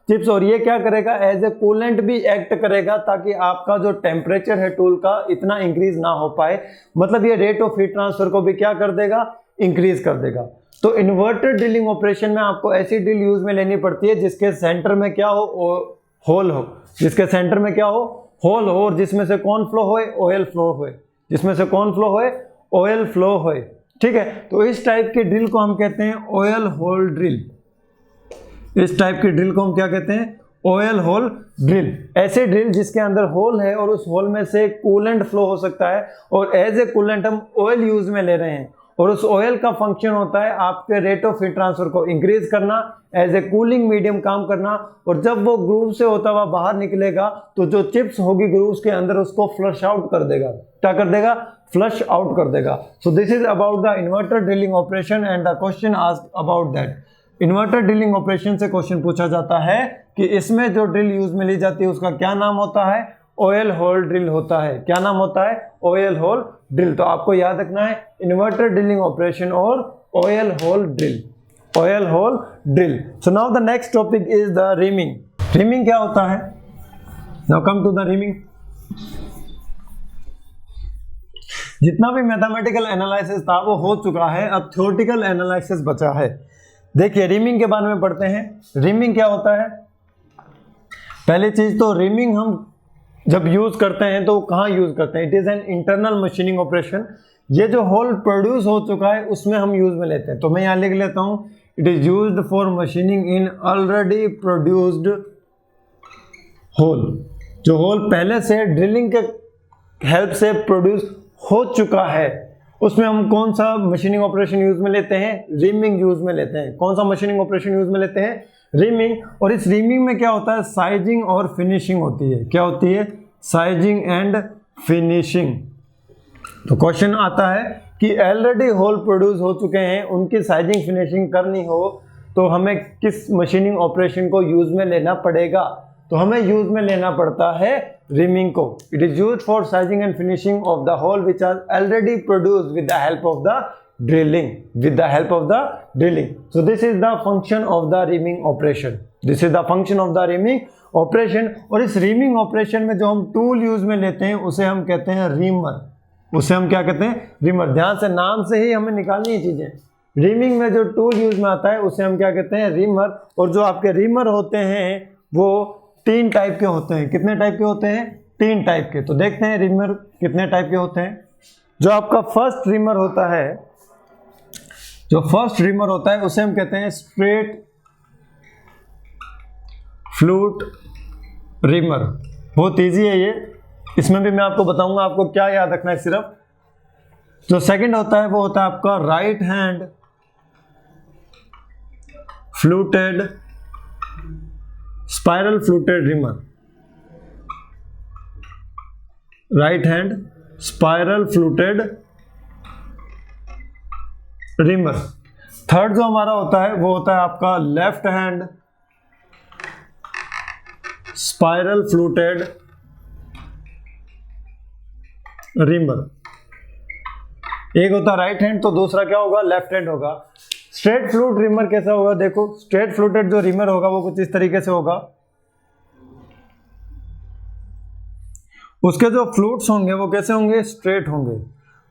chips, और ये क्या करेगा, एज ए कूलेंट भी एक्ट करेगा, ताकि आपका जो टेम्परेचर है टूल का इतना इंक्रीज ना हो पाए। मतलब ये रेट ऑफ हीट ट्रांसफर को भी क्या कर देगा, इंक्रीज कर देगा। तो इन्वर्टर ड्रिलिंग ऑपरेशन में आपको ऐसी ड्रिल यूज में लेनी पड़ती है जिसके सेंटर में क्या हो, होल हो, जिसके सेंटर में क्या हो, होल हो, और जिसमें से कौन फ्लो होए, ऑयल फ्लो होए, जिसमें से कौन फ्लो होए, ऑयल फ्लो होए। ठीक है, तो इस टाइप के ड्रिल को हम कहते हैं ऑयल होल ड्रिल। इस टाइप की ड्रिल को हम क्या कहते हैं, ऑयल होल ड्रिल। ऐसे ड्रिल जिसके अंदर होल है और उस होल में से कूलेंट फ्लो हो सकता है, और एज ए कूलेंट हम ऑयल यूज में ले रहे हैं, और उस ऑयल का फंक्शन होता है आपके रेट ऑफ हीट ट्रांसफर को इंक्रीज करना, एज ए कूलिंग मीडियम काम करना, और जब वो ग्रूव से होता हुआ बाहर निकलेगा तो जो चिप्स होगी ग्रूव्स के अंदर उसको फ्लश आउट कर देगा। क्या कर देगा, फ्लश आउट कर देगा। सो this is about the inverter drilling operation and the question asked about that. Inverter drilling operation से क्वेश्चन पूछा जाता है कि इसमें जो ड्रिल यूज में ली जाती है उसका क्या नाम होता है, ऑयल होल ड्रिल होता है। क्या नाम होता है, ऑयल होल ड्रिल। तो आपको याद रखना है इन्वर्टर ड्रिलिंग ऑपरेशन और oil hole drill, oil hole drill. So now the next topic is the reaming. Reaming क्या होता है, now come to the reaming. जितना भी मैथमेटिकल एनालिसिस था वो हो चुका है, अब थ्योरेटिकल एनालिसिस बचा है। देखिए रीमिंग के बारे में पढ़ते हैं। रीमिंग क्या होता है, पहली चीज तो रीमिंग हम जब यूज करते हैं तो कहाँ यूज करते हैं, it is an internal machining operation. ये जो होल प्रोड्यूस हो चुका है उसमें हम यूज में लेते हैं। तो मैं यहाँ लिख लेता हूँ, it is used for machining in already produced hole. जो होल पहले से ड्रिलिंग के हेल्प से प्रोड्यूस हो चुका है उसमें हम कौन सा मशीनिंग ऑपरेशन यूज में लेते हैं, रीमिंग यूज में लेते हैं। कौन सा मशीनिंग ऑपरेशन यूज में लेते हैं, रीमिंग। और इस रीमिंग में क्या होता है, साइजिंग और फिनिशिंग होती है। क्या होती है, साइजिंग एंड फिनिशिंग। तो क्वेश्चन आता है कि ऑलरेडी होल प्रोड्यूस हो चुके हैं, उनकी साइजिंग फिनिशिंग करनी हो तो हमें किस मशीनिंग ऑपरेशन को यूज में लेना पड़ेगा। तो हमें यूज में लेना पड़ता है रीमिंग को। It is used for sizing and finishing of the hole which are already produced with the help of the drilling, with the help of the drilling. So this is the function of the reaming operation. This is the function of the reaming operation. और इस reaming operation में जो हम tool use में लेते हैं उसे हम कहते हैं रीमर। उसे हम क्या कहते हैं, रीमर। ध्यान से नाम से ही हमें निकालनी है चीजें। रीमिंग में जो टूल यूज में आता है उसे हम क्या कहते हैं, रीमर। और जो आपके रीमर होते हैं वो 3 टाइप के होते हैं। कितने टाइप के होते हैं, 3 टाइप के। तो देखते हैं रीमर कितने टाइप के होते हैं। जो आपका फर्स्ट रीमर होता है, जो फर्स्ट रीमर होता है उसे हम कहते हैं स्ट्रेट फ्लूट रीमर। बहुत इजी है ये, इसमें भी मैं आपको बताऊंगा आपको क्या याद रखना है सिर्फ। जो सेकंड होता है वो होता है आपका right hand fluted spiral fluted reamer. Right hand spiral fluted reamer. Third जो हमारा होता है वो होता है आपका left hand spiral fluted reamer. एक होता है राइट हैंड, तो दूसरा क्या होगा, लेफ्ट हैंड होगा। स्ट्रेट फ्लूट रीमर कैसा होगा, देखो स्ट्रेट फ्लूटेड जो रीमर होगा वो कुछ इस तरीके से होगा। उसके जो फ्लूट्स होंगे वो कैसे होंगे, स्ट्रेट होंगे।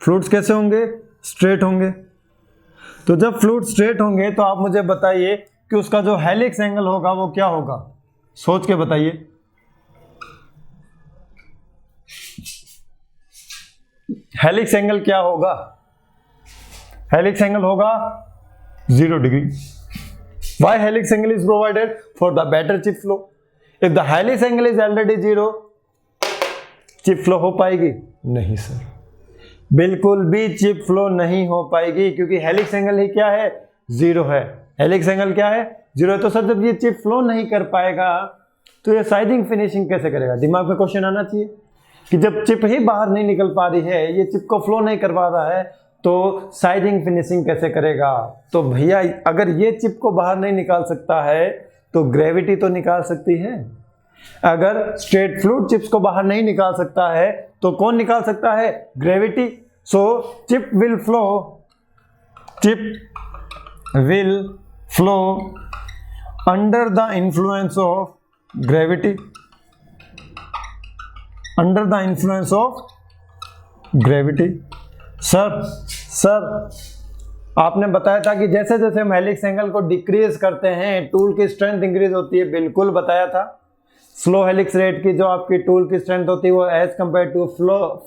फ्लूट्स कैसे होंगे, स्ट्रेट होंगे। तो जब फ्लूट स्ट्रेट होंगे तो आप मुझे बताइए कि उसका जो हेलिक्स एंगल होगा वो क्या होगा, सोच के बताइए। हेलिक्स एंगल क्या होगा, हेलिक्स एंगल होगा 0 degree. Why helix angle is provided? For the better chip flow. If the helix angle is already 0, chip flow हो पाएगी, नहीं सर। बिल्कुल भी चिप फ्लो नहीं हो पाएगी, क्योंकि हेलिक्स एंगल ही क्या है, 0 है। हेलिक्स एंगल क्या है, 0 है। तो सर जब ये चिप फ्लो नहीं कर पाएगा तो ये साइजिंग फिनिशिंग कैसे करेगा? दिमाग में क्वेश्चन आना चाहिए कि जब चिप ही बाहर नहीं निकल पा रही है, ये चिप को फ्लो नहीं करवा रहा है, तो साइजिंग फिनिशिंग कैसे करेगा? तो भैया अगर ये चिप को बाहर नहीं निकाल सकता है तो ग्रेविटी तो निकाल सकती है। अगर स्ट्रेट फ्लूइड चिप्स को बाहर नहीं निकाल सकता है तो कौन निकाल सकता है? Gravity. So chip will flow under the influence of gravity, under the influence of gravity. Sir आपने बताया था कि जैसे जैसे हम हेलिक्स एंगल को डिक्रीज करते हैं टूल की स्ट्रेंथ इंक्रीज होती है, बिल्कुल बताया था। स्लो हेलिक्स रेट की जो आपकी टूल की स्ट्रेंथ होती है वो as compare to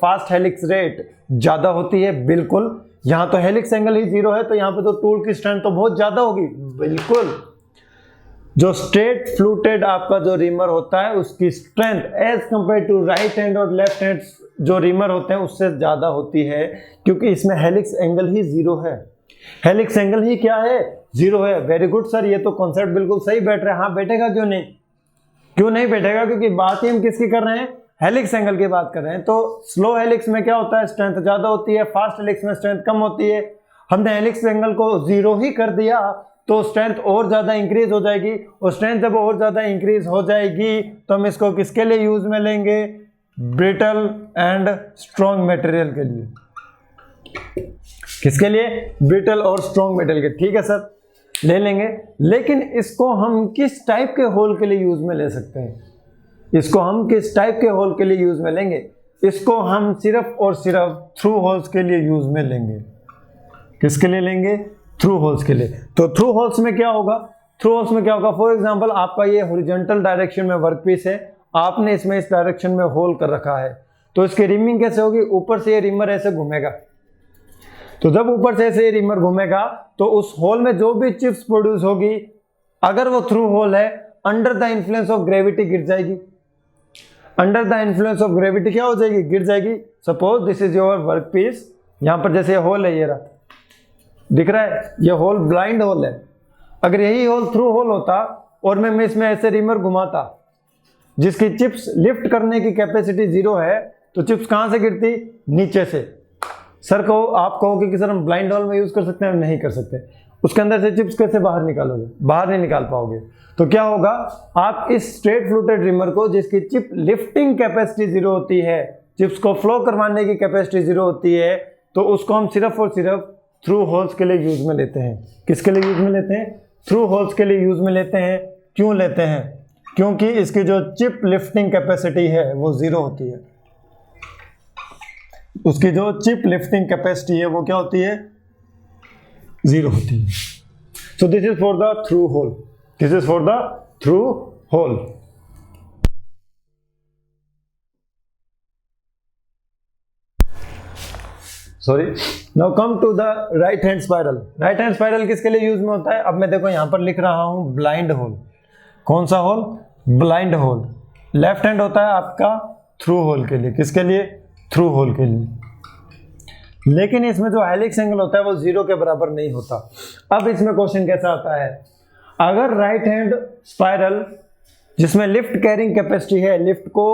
fast helix rate ज्यादा होती है, बिल्कुल। यहाँ तो हेलिक्स एंगल ही 0 है तो यहाँ पे तो टूल की स्ट्रेंथ तो बहुत ज्यादा होगी, बिल्कुल। जो स्ट्रेट फ्लूटेड आपका जो रीमर होता है उसकी strength as compare to right hand और लेफ्ट हैंड जो रीमर होते हैं उससे ज्यादा होती है, क्योंकि इसमें हेलिक्स एंगल ही 0 है। हेलिक्स एंगल ही क्या है, 0 है। वेरी गुड सर, ये तो कॉन्सेप्ट बिल्कुल सही बैठ रहा है। हाँ बैठेगा, क्यों नहीं, क्यों नहीं बैठेगा? क्योंकि बात ही हम किसकी कर रहे हैं, हेलिक्स एंगल की बात कर रहे हैं। तो स्लो हेलिक्स में क्या होता है, स्ट्रेंथ ज्यादा होती है, फास्ट हेलिक्स में स्ट्रेंथ कम होती है। हमने हेलिक्स एंगल को 0 ही कर दिया तो स्ट्रेंथ और ज्यादा इंक्रीज हो जाएगी, और स्ट्रेंथ जब और ज्यादा इंक्रीज हो जाएगी तो हम इसको किसके लिए यूज में लेंगे, ब्रिटल एंड स्ट्रॉन्ग मटेरियल के लिए। किसके लिए, ब्रिटल और स्ट्रॉन्ग मटेरियल के। ठीक है सर, ले लेंगे, लेकिन इसको हम किस टाइप के होल के लिए यूज में ले सकते हैं? इसको हम किस टाइप के होल के लिए यूज में लेंगे? इसको हम सिर्फ और सिर्फ थ्रू होल्स के लिए यूज में लेंगे। किसके लिए लेंगे, थ्रू होल्स के लिए। तो थ्रू होल्स में क्या होगा, थ्रू होल्स में क्या होगा, फॉर एग्जांपल आपका ये हॉरिजॉन्टल डायरेक्शन में वर्कपीस है, आपने इसमें इस डायरेक्शन में होल कर रखा है, तो इसकी रिमिंग कैसे होगी, ऊपर से ये रिमर ऐसे घूमेगा। तो जब ऊपर से ऐसे रिमर घूमेगा तो उस होल में जो भी चिप्स प्रोड्यूस होगी, अगर वो थ्रू होल है, under the influence of gravity गिर जाएगी। Under the influence of gravity क्या हो जाएगी, गिर जाएगी। Suppose this is your work piece, यहां पर जैसे होल है, ये रहा, दिख रहा है, ये होल ब्लाइंड होल है। अगर यही होल थ्रू होल होता और मैं इसमें ऐसे रिमर घुमाता जिसकी चिप्स लिफ्ट करने की कैपेसिटी 0 है, तो चिप्स कहां से गिरती, नीचे से। सर को आप कहोगे कि सर हम ब्लाइंड होल में यूज कर सकते हैं, नहीं कर सकते। उसके अंदर से चिप्स कैसे बाहर निकालोगे, बाहर नहीं निकाल पाओगे। तो क्या होगा, आप इस स्ट्रेट फ्लूटेड रिमर को जिसकी चिप लिफ्टिंग कैपेसिटी 0 होती है, चिप्स को फ्लो करवाने की कैपेसिटी 0 होती है, तो उसको हम सिर्फ और सिर्फ थ्रू होल्स के लिए यूज में लेते हैं। किसके लिए यूज में लेते हैं, थ्रू होल्स के लिए यूज में लेते हैं। क्यों लेते हैं, क्योंकि इसकी जो चिप लिफ्टिंग कैपेसिटी है वो 0 होती है। उसकी जो चिप लिफ्टिंग कैपेसिटी है वो क्या होती है, 0 होती है। So this is for the through hole, this is for the through hole. Sorry, now come to the right hand spiral. Right hand spiral किसके लिए यूज में होता है? अब मैं देखो यहां पर लिख रहा हूं ब्लाइंड होल। कौन सा hole, blind hole. Left hand होता है आपका थ्रू होल के लिए। किसके लिए, थ्रू होल के लिए। लेकिन इसमें जो हेलिक्स एंगल होता है वो 0 के बराबर नहीं होता। अब इसमें क्वेश्चन कैसा आता है, अगर राइट हैंड स्पाइरल जिसमें लिफ्ट कैरिंग कैपेसिटी है, लिफ्ट को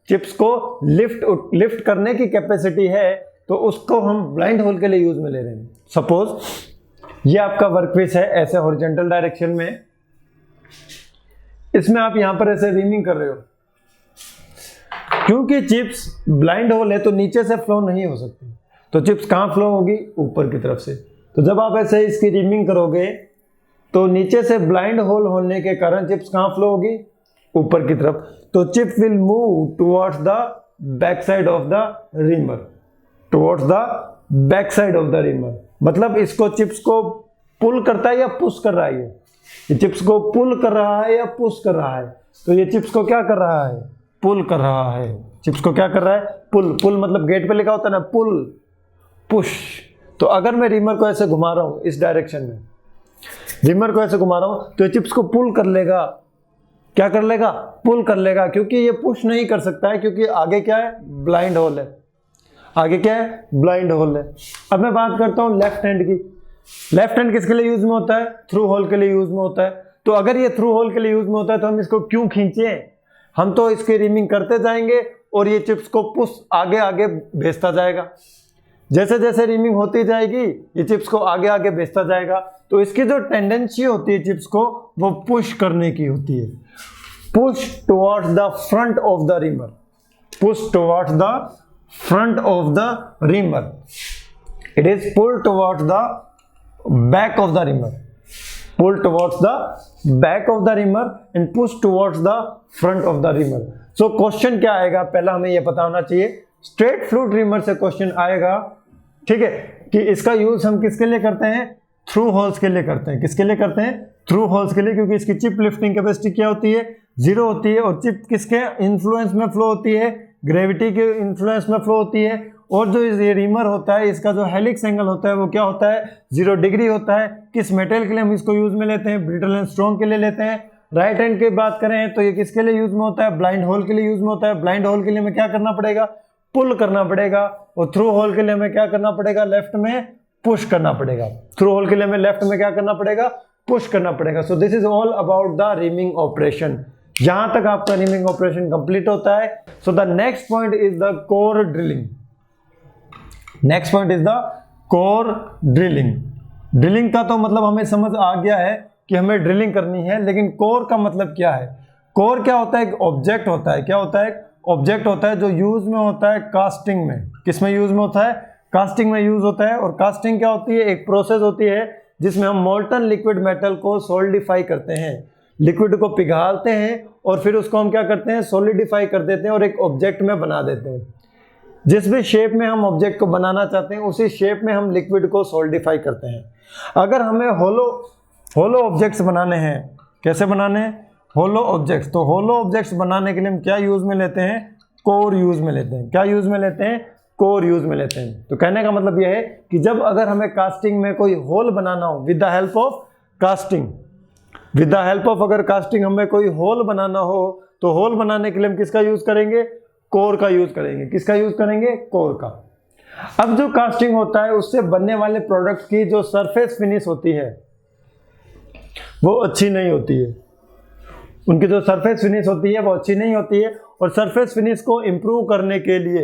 चिप्स को लिफ्ट करने की कैपेसिटी है, तो उसको हम ब्लाइंड होल के लिए यूज में ले रहे हैं। सपोज ये आपका वर्कपीस है ऐसे हॉरिजॉन्टल डायरेक्शन में, इसमें आप यहां पर ऐसे रिमिंग कर रहे हो, क्योंकि चिप्स ब्लाइंड होल है तो नीचे से फ्लो नहीं हो सकती, तो चिप्स कहां फ्लो होगी, ऊपर की तरफ से। तो जब आप ऐसे इसकी रिमिंग करोगे तो नीचे से ब्लाइंड होल होने के कारण चिप्स कहां फ्लो होगी, ऊपर की तरफ। तो chip will move towards the back side of the reamer, towards the back side of the reamer. मतलब इसको चिप्स को पुल करता है या पुश कर रहा है, ये चिप्स को पुल कर रहा है या पुश कर रहा है। तो ये चिप्स को क्या कर रहा है, पुल कर रहा है। चिप्स को क्या कर रहा है, पुल। पुल मतलब गेट पे लिखा होता है ना, पुल पुश। तो अगर मैं रिमर को ऐसे घुमा रहा हूं इस डायरेक्शन में, रिमर को ऐसे घुमा रहा हूं, तो ये चिप्स को पुल कर लेगा। क्या कर लेगा, पुल कर लेगा, क्योंकि ये पुश नहीं कर सकता है, क्योंकि आगे क्या है, ब्लाइंड होल है। आगे क्या है, ब्लाइंड होल है। अब मैं बात करता हूँ लेफ्ट हैंड की। लेफ्ट हैंड किसके लिए यूज में होता है, थ्रू होल के लिए यूज में होता है। तो अगर ये थ्रू होल के लिए यूज में होता है तो हम इसको क्यों खींचे, हम तो इसकी रीमिंग करते जाएंगे और ये चिप्स को पुश आगे आगे भेजता जाएगा। जैसे जैसे रीमिंग होती जाएगी ये चिप्स को आगे आगे भेजता जाएगा। तो इसकी जो टेंडेंसी होती है चिप्स को वो पुश करने की होती है, push towards the front of the reamer, push towards the front of the reamer, it is pull towards the back of the reamer, pull towards the back of the reamer and push towards the front of the reamer। so question क्या आएगा, पहला हमें यह पता होना चाहिए। Straight flute reamer से question आएगा, ठीक है, कि इसका यूज हम किसके लिए करते हैं, थ्रू होल्स के लिए करते हैं। किसके लिए करते हैं, थ्रू होल्स के लिए, क्योंकि इसकी चिप लिफ्टिंग कैपेसिटी क्या होती है, 0 होती है, और चिप किसके इन्फ्लुएंस में फ्लो होती है, ग्रेविटी के इन्फ्लुएंस में फ्लो होती है। और जो ये रीमर होता है इसका जो हेलिक्स एंगल होता है वो क्या होता है, 0 डिग्री होता है। किस मेटल के लिए हम इसको यूज में लेते हैं, ब्रिटल एंड स्ट्रॉन्ग के लिए लेते हैं। राइट हैंड की बात करें तो ये किसके लिए यूज में होता है, ब्लाइंड होल के लिए यूज में होता है। ब्लाइंड होल के लिए हमें क्या करना पड़ेगा, पुल करना पड़ेगा, और थ्रू होल के लिए हमें क्या करना पड़ेगा, लेफ्ट में पुश करना पड़ेगा। थ्रू होल के लिए हमें लेफ्ट में क्या करना पड़ेगा, पुश करना पड़ेगा। सो this is all about the reaming operation. जहां तक आपका रीमिंग ऑपरेशन कंप्लीट होता है। So the next point is the core drilling. Next point is the core drilling. Drilling का तो मतलब हमें समझ आ गया है कि हमें ड्रिलिंग करनी है, लेकिन कोर का मतलब क्या है। कोर क्या होता है, एक ऑब्जेक्ट होता है। क्या होता है, ऑब्जेक्ट होता है जो यूज में होता है कास्टिंग में। किस में यूज में होता है, कास्टिंग में यूज होता है। और कास्टिंग क्या होती है, एक प्रोसेस होती है जिसमें हम मोल्टन लिक्विड मेटल को सोलिडिफाई करते हैं, लिक्विड को पिघालते हैं और फिर उसको हम क्या करते हैं, सोलिडिफाई कर देते हैं और एक ऑब्जेक्ट में बना देते हैं। जिस भी शेप में हम ऑब्जेक्ट को बनाना चाहते हैं उसी शेप में हम लिक्विड को सोलिडिफाई करते हैं। अगर हमें होलो ऑब्जेक्ट्स बनाने हैं, कैसे बनाने हैं, होलो ऑब्जेक्ट्स, तो होलो ऑब्जेक्ट्स बनाने के लिए हम क्या यूज में लेते हैं, कोर यूज में लेते हैं। क्या यूज में लेते हैं, कोर यूज में लेते हैं। तो कहने का मतलब यह है कि जब अगर हमें कास्टिंग में कोई होल बनाना हो with the help of casting, with the help of अगर कास्टिंग हमें कोई होल बनाना हो तो होल बनाने के लिए हम किसका यूज करेंगे, कोर का यूज करेंगे। किसका यूज करेंगे, कोर का। अब जो कास्टिंग होता है उससे बनने वाले प्रोडक्ट की जो सरफेस फिनिश होती है वो अच्छी नहीं होती है। उनकी जो सरफेस फिनिश होती है वो अच्छी नहीं होती है। और सरफेस फिनिश को इंप्रूव करने के लिए,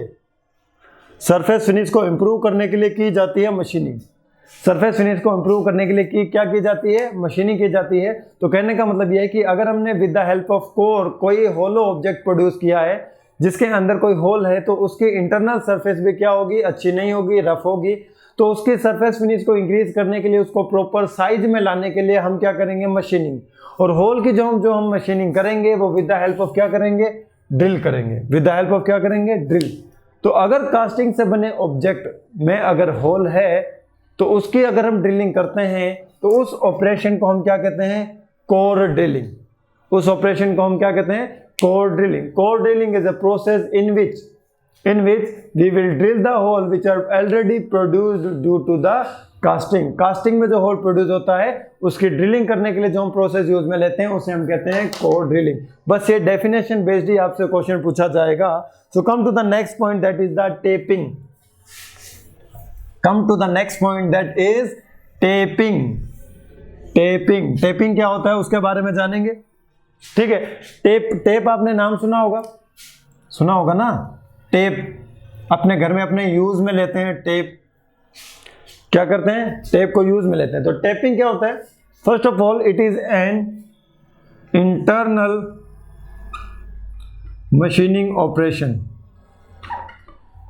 सरफेस फिनिश को इंप्रूव करने के लिए की जाती है मशीनिंग। सरफेस फिनिश को इंप्रूव करने के लिए क्या की जाती है, मशीनिंग की जाती है। तो कहने का मतलब यह है कि अगर हमने with the help of core कोई होलो ऑब्जेक्ट प्रोड्यूस किया है जिसके अंदर कोई होल है, तो उसकी इंटरनल सरफेस भी क्या होगी, अच्छी नहीं होगी, रफ होगी। तो उसकी सरफेस फिनिश को इंक्रीज करने के लिए, उसको प्रॉपर साइज में लाने के लिए हम क्या करेंगे, मशीनिंग। और होल की जो हम मशीनिंग करेंगे वो विद द हेल्प ऑफ क्या करेंगे, ड्रिल करेंगे। विद द हेल्प ऑफ क्या करेंगे, ड्रिल। तो अगर कास्टिंग से बने ऑब्जेक्ट में अगर होल है तो उसकी अगर हम ड्रिलिंग करते हैं तो उस ऑपरेशन को हम क्या कहते हैं, कोर ड्रिलिंग। उस ऑपरेशन को हम क्या कहते हैं, core drilling. Core drilling is a process in which we will drill the hole which are already produced due to the casting। Casting में जो होल प्रोड्यूस होता है उसकी ड्रिलिंग करने के लिए जो हम प्रोसेस यूज में लेते हैं उसे हम कहते हैं कोर ड्रिलिंग। बस ये डेफिनेशन बेस्ड ही आपसे क्वेश्चन पूछा जाएगा। So come to the next point, that is the tapping. Come to the next point, that is tapping. Tapping क्या होता है उसके बारे में जानेंगे, ठीक है। टेप आपने नाम सुना होगा ना। टेप अपने घर में अपने यूज में लेते हैं। टेप क्या करते हैं, टेप को यूज में लेते हैं। तो टेपिंग क्या होता है, first of all it is an internal machining operation.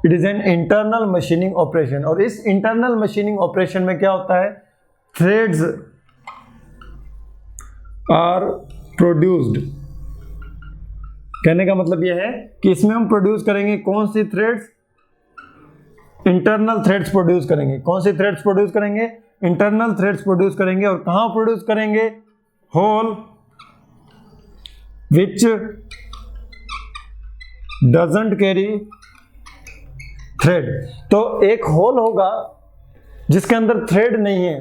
It is an internal machining operation. और इस इंटरनल मशीनिंग ऑपरेशन में क्या होता है, थ्रेड्स आर प्रोड्यूस्ड। कहने का मतलब यह है कि इसमें हम प्रोड्यूस करेंगे कौन सी थ्रेड्स, इंटरनल थ्रेड्स प्रोड्यूस करेंगे। कौन सी थ्रेड्स प्रोड्यूस करेंगे, इंटरनल थ्रेड्स प्रोड्यूस करेंगे। और कहां प्रोड्यूस करेंगे, hole which doesn't carry thread. तो एक होल होगा जिसके अंदर थ्रेड नहीं है,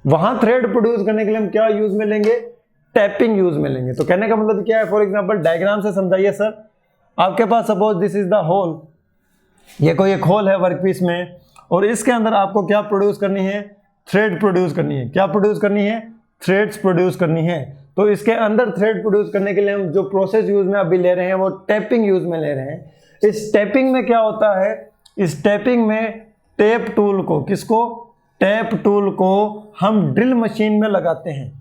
वहां थ्रेड प्रोड्यूस करने के लिए हम क्या यूज में लेंगे, टैपिंग यूज में लेंगे। तो कहने का मतलब क्या है, फॉर एग्जांपल डायग्राम से समझाइए सर। आपके पास suppose this is the hole, ये कोई एक होल है वर्कपीस में और इसके अंदर आपको क्या प्रोड्यूस करनी है, थ्रेड प्रोड्यूस करनी है। क्या प्रोड्यूस करनी है, थ्रेड्स प्रोड्यूस करनी है। तो इसके अंदर थ्रेड प्रोड्यूस करने के लिए हम जो प्रोसेस यूज में अभी ले रहे हैं वो टैपिंग यूज में ले रहे हैं। इस टैपिंग में क्या होता है, इस टैपिंग में टैप टूल को, किसको, टैप टूल को हम ड्रिल मशीन में लगाते हैं।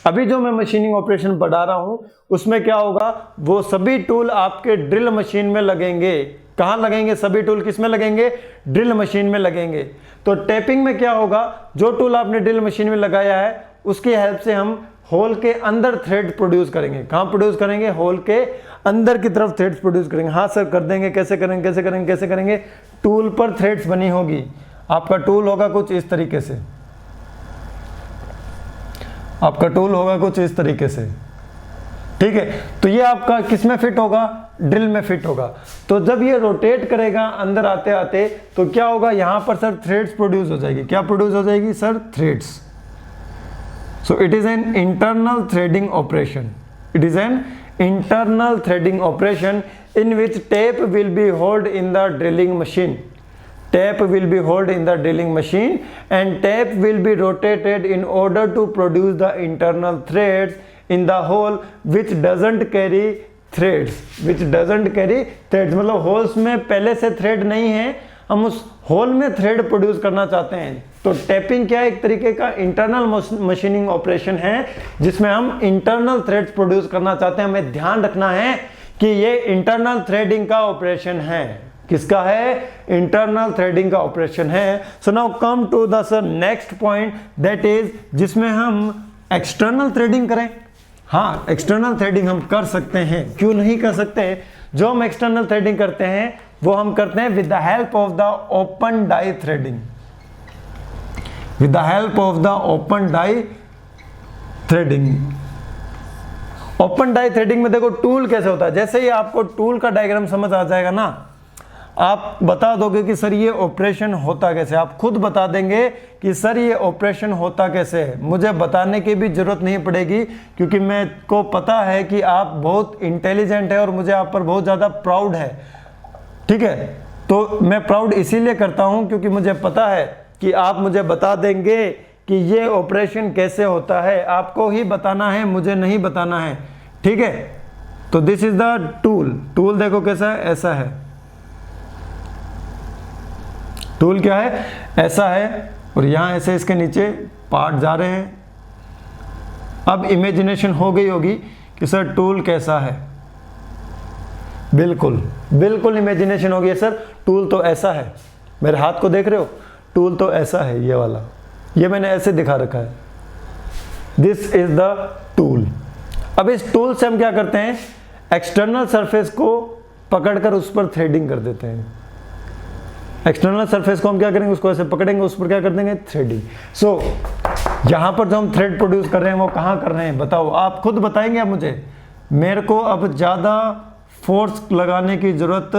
अभी जो मैं मशीनिंग ऑपरेशन पढ़ा रहा हूं उसमें क्या होगा, वो सभी टूल आपके ड्रिल मशीन में लगेंगे। कहां लगेंगे, सभी टूल किस में लगेंगे, ड्रिल मशीन में लगेंगे। तो टैपिंग में क्या होगा, जो टूल आपने ड्रिल मशीन में लगाया है उसकी हेल्प से हम होल के अंदर थ्रेड प्रोड्यूस करेंगे। कहां प्रोड्यूस करेंगे, होल के अंदर की तरफ थ्रेड्स प्रोड्यूस करेंगे। हाँ सर कर देंगे, कैसे करेंगे, कैसे करेंगे, कैसे करेंगे, टूल पर थ्रेड्स बनी होगी। आपका टूल होगा कुछ इस तरीके से, आपका टूल होगा कुछ इस तरीके से, ठीक है। तो ये आपका किस में फिट होगा, ड्रिल में फिट होगा। तो जब ये रोटेट करेगा अंदर आते आते तो क्या होगा, यहां पर सर थ्रेड्स प्रोड्यूस हो जाएगी। क्या प्रोड्यूस हो जाएगी sir, threads. So it is an internal threading operation, it is N internal threading operation in which tape will be held in the drilling machine. Tape will be held in the drilling machine and tape will be rotated in order to produce the internal threads in the hole which doesn't carry threads, which doesn't carry threads। मतलब holes में पहले से thread नहीं है, हम उस whole में thread produce करना चाहते हैं। तो टैपिंग क्या है, एक तरीके का इंटरनल मशीनिंग ऑपरेशन है जिसमें हम इंटरनल थ्रेड्स प्रोड्यूस करना चाहते हैं। हमें ध्यान रखना है कि ये इंटरनल थ्रेडिंग का ऑपरेशन है। किसका है, इंटरनल थ्रेडिंग का ऑपरेशन है। So now come to the sir next point, that is जिसमें हम एक्सटर्नल थ्रेडिंग करें। हाँ, एक्सटर्नल थ्रेडिंग हम कर सकते हैं, क्यों नहीं कर सकते। जो हम एक्सटर्नल थ्रेडिंग करते हैं वो हम करते हैं with the help of the open die threading, with the help of the open die threading. Open die threading में देखो टूल कैसे होता है। जैसे ही आपको टूल का डायग्राम समझ आ जाएगा ना, आप बता दोगे कि सर ये ऑपरेशन होता कैसे। आप खुद बता देंगे कि सर ये ऑपरेशन होता कैसे है। मुझे बताने की भी जरूरत नहीं पड़ेगी क्योंकि मेरे को पता है कि आप बहुत इंटेलिजेंट है और मुझे आप पर बहुत ज़्यादा प्राउड है, ठीक है। तो मैं प्राउड इसीलिए करता हूं क्योंकि मुझे पता है कि आप मुझे बता देंगे कि ये ऑपरेशन कैसे होता है। आपको ही बताना है, मुझे नहीं बताना है, ठीक है। तो this is the tool. Tool देखो कैसा है, ऐसा है। टूल क्या है, ऐसा है और यहां ऐसे इसके नीचे पार्ट जा रहे हैं। अब इमेजिनेशन हो गई होगी कि सर टूल कैसा है। बिल्कुल बिल्कुल इमेजिनेशन हो गई है सर। टूल तो ऐसा है, मेरे हाथ को देख रहे हो, टूल तो ऐसा है, ये वाला, ये मैंने ऐसे दिखा रखा है। This is the tool. अब इस टूल से हम क्या करते हैं, एक्सटर्नल सरफेस को पकड़कर उस पर थ्रेडिंग कर देते हैं। एक्सटर्नल सरफेस को हम क्या करेंगे, उसको ऐसे पकड़ेंगे, उस पर क्या कर देंगे, थ्रेडिंग। सो यहां पर जो हम थ्रेड प्रोड्यूस कर रहे हैं वो कहां कर रहे हैं बताओ, आप खुद बताएंगे। आप मुझे, मेरे को अब ज्यादा फोर्स लगाने की जरूरत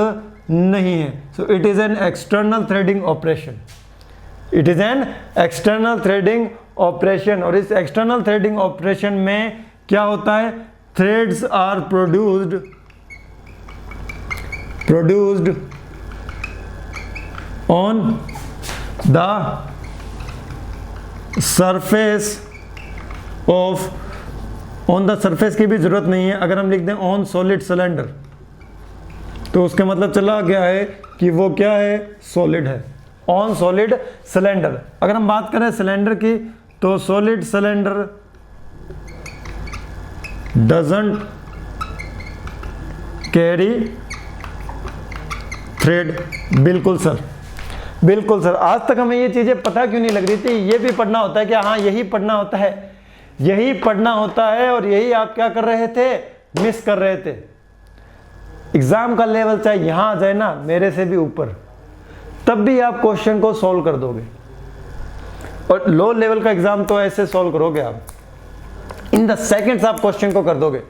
नहीं है। So it is an external threading operation, it is an external threading operation. और इस एक्सटर्नल थ्रेडिंग ऑपरेशन में क्या होता है, threads are produced on the surface of, on the surface की भी जरूरत नहीं है। अगर हम लिख दें ऑन सॉलिड सिलेंडर तो उसका मतलब चला गया है कि वो क्या है, सॉलिड है। On solid cylinder. अगर हम बात करें सिलेंडर की तो solid cylinder doesn't carry thread. बिल्कुल सर, बिल्कुल सर। आज तक हमें ये चीजें पता क्यों नहीं लग रही थी। ये भी पढ़ना होता है कि हाँ यही पढ़ना होता है, यही पढ़ना होता है और यही आप क्या कर रहे थे, मिस कर रहे थे। एग्जाम का लेवल चाहे यहां आ जाए ना, मेरे से भी ऊपर, तब भी आप क्वेश्चन को सॉल्व कर दोगे। और लो लेवल का एग्जाम तो ऐसे सॉल्व करोगे आप, इन द सेकंड्स आप क्वेश्चन को कर दोगे।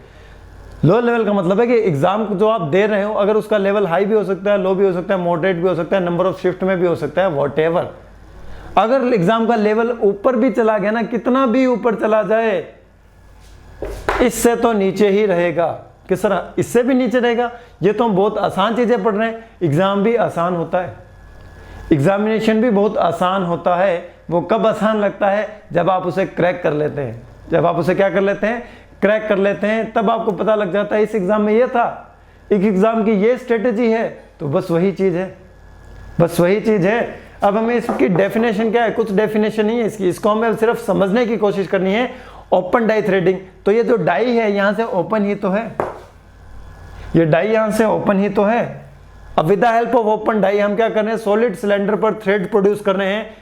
लो लेवल का मतलब है कि एग्जाम जो आप दे रहे हो, अगर उसका लेवल हाई भी हो सकता है, लो भी हो सकता है, मॉडरेट भी हो सकता है, नंबर ऑफ शिफ्ट में भी हो सकता है, व्हाटएवर। अगर एग्जाम का लेवल ऊपर भी चला गया ना, कितना भी ऊपर चला जाए, इससे तो नीचे ही रहेगा। कि सर इससे भी नीचे रहेगा, ये तो हम बहुत आसान चीज़ें पढ़ रहे हैं। एग्ज़ाम भी आसान होता है, एग्जामिनेशन भी बहुत आसान होता है। वो कब आसान लगता है? जब आप उसे क्रैक कर लेते हैं। जब आप उसे क्या कर लेते हैं? क्रैक कर लेते हैं, तब आपको पता लग जाता है इस एग्ज़ाम में ये था, एक एग्ज़ाम की ये स्ट्रेटेजी है। तो बस वही चीज़ है, बस वही चीज़ है। अब हमें इसकी डेफिनेशन क्या है? कुछ डेफिनेशन नहीं है इसकी, इसको हमें सिर्फ समझने की कोशिश करनी है। ओपन डाई थ्रेडिंग, तो ये जो डाई है यहाँ से ओपन ही तो है, ये डाई यहाँ से ओपन ही तो है। अब with the help of open die हम क्या कर रहे हैं? सॉलिड सिलेंडर पर थ्रेड प्रोड्यूस कर रहे हैं।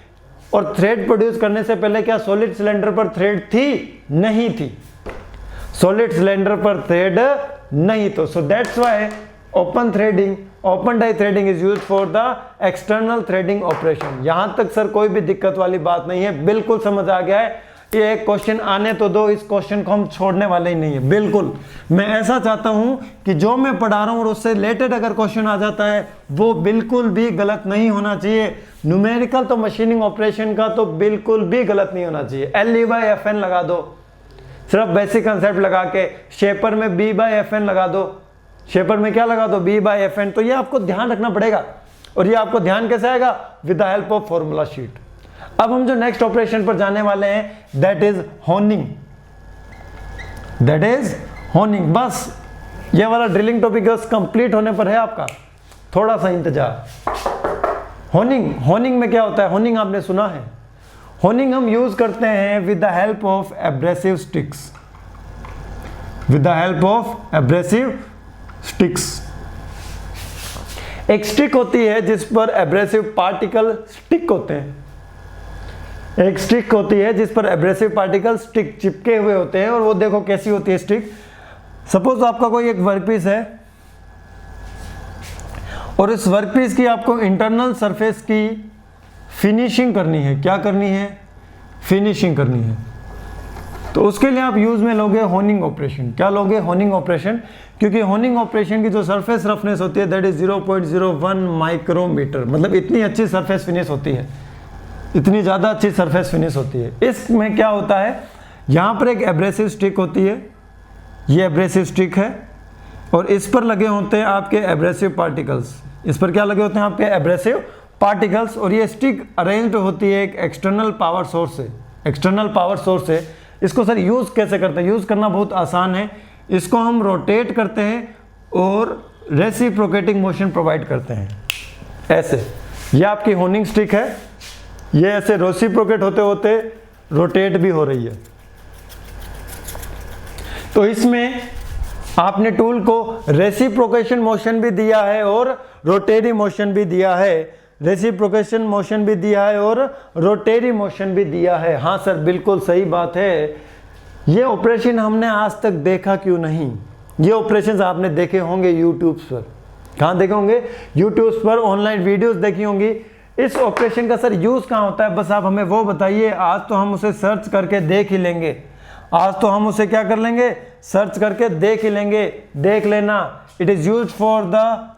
और थ्रेड प्रोड्यूस करने से पहले क्या सॉलिड सिलेंडर पर थ्रेड थी? नहीं थी, सॉलिड सिलेंडर पर थ्रेड नहीं। तो so that's why open threading, open die threading is used for the external threading operation. यहां तक सर कोई भी दिक्कत वाली बात नहीं है, बिल्कुल समझ आ गया है। ये एक क्वेश्चन आने तो दो, इस क्वेश्चन को हम छोड़ने वाले ही नहीं है, बिल्कुल। मैं ऐसा चाहता हूं कि जो मैं पढ़ा रहा हूं और उससे रिलेटेड अगर क्वेश्चन आ जाता है वो बिल्कुल भी गलत नहीं होना चाहिए। न्यूमेरिकल तो मशीनिंग ऑपरेशन का तो बिल्कुल भी गलत नहीं होना चाहिए। LE/FN लगा दो, सिर्फ बेसिक कंसेप्ट लगा के। शेपर में B/FN लगा दो, शेपर में क्या लगा दो? B/FN। तो ये आपको ध्यान रखना पड़ेगा, और ये आपको ध्यान कैसे आएगा? With the help of formula sheet. अब हम जो नेक्स्ट ऑपरेशन पर जाने वाले हैं that is honing, that is honing. बस ये वाला ड्रिलिंग टॉपिक कंप्लीट होने पर है आपका, थोड़ा सा इंतजार। होनिंग, होनिंग में क्या होता है? होनिंग आपने सुना है, होनिंग हम यूज करते हैं with the help of abrasive sticks, with the help of abrasive sticks. एक स्टिक होती है जिस पर एब्रेसिव पार्टिकल स्टिक होते हैं, एक स्टिक होती है जिस पर एब्रेसिव पार्टिकल स्टिक चिपके हुए होते हैं। और वो देखो कैसी होती है स्टिक। सपोज आपका कोई एक वर्कपीस है और इस वर्कपीस की आपको इंटरनल सरफेस की फिनिशिंग करनी है। क्या करनी है? फिनिशिंग करनी है। तो उसके लिए आप यूज में लोगे होनिंग ऑपरेशन। क्या लोगे? Honing operation. क्योंकि होनिंग ऑपरेशन की जो सरफेस रफनेस होती है दैट इज 0.01 माइक्रोमीटर, मतलब इतनी अच्छी सरफेस फिनिश होती है, इतनी ज़्यादा अच्छी सरफेस फिनिश होती है। इसमें क्या होता है? यहाँ पर एक एब्रेसिव स्टिक होती है, ये एब्रेसिव स्टिक है, और इस पर लगे होते हैं आपके एब्रेसिव पार्टिकल्स। इस पर क्या लगे होते हैं? आपके एब्रेसिव पार्टिकल्स। और ये स्टिक अरेंज्ड होती है एक एक्सटर्नल पावर सोर्स से, एक्सटर्नल पावर सोर्स से। इसको सर यूज़ कैसे करते हैं? यूज़ करना बहुत आसान है। इसको हम रोटेट करते हैं और रेसिप्रोकेटिंग मोशन प्रोवाइड करते हैं। ऐसे ये आपकी होनिंग स्टिक है, ये ऐसे रेसिप्रोकेट होते होते रोटेट भी हो रही है। तो इसमें आपने टूल को रेसिप्रोकेशन मोशन भी दिया है और रोटेरी मोशन भी दिया है, रेसिप्रोकेशन मोशन भी दिया है और रोटेरी मोशन भी दिया है। हाँ सर, बिल्कुल सही बात है। ये ऑपरेशन हमने आज तक देखा क्यों नहीं? ये ऑपरेशंस आपने देखे होंगे यूट्यूब पर। कहाँ देखे होंगे? यूट्यूब पर ऑनलाइन वीडियोस देखी होंगी। इस ऑपरेशन का सर यूज कहाँ होता है? बस आप हमें वो बताइए। आज तो हम उसे सर्च करके देख ही लेंगे, आज तो हम उसे क्या कर लेंगे? सर्च करके देख ही लेंगे। देख लेना। It is use for the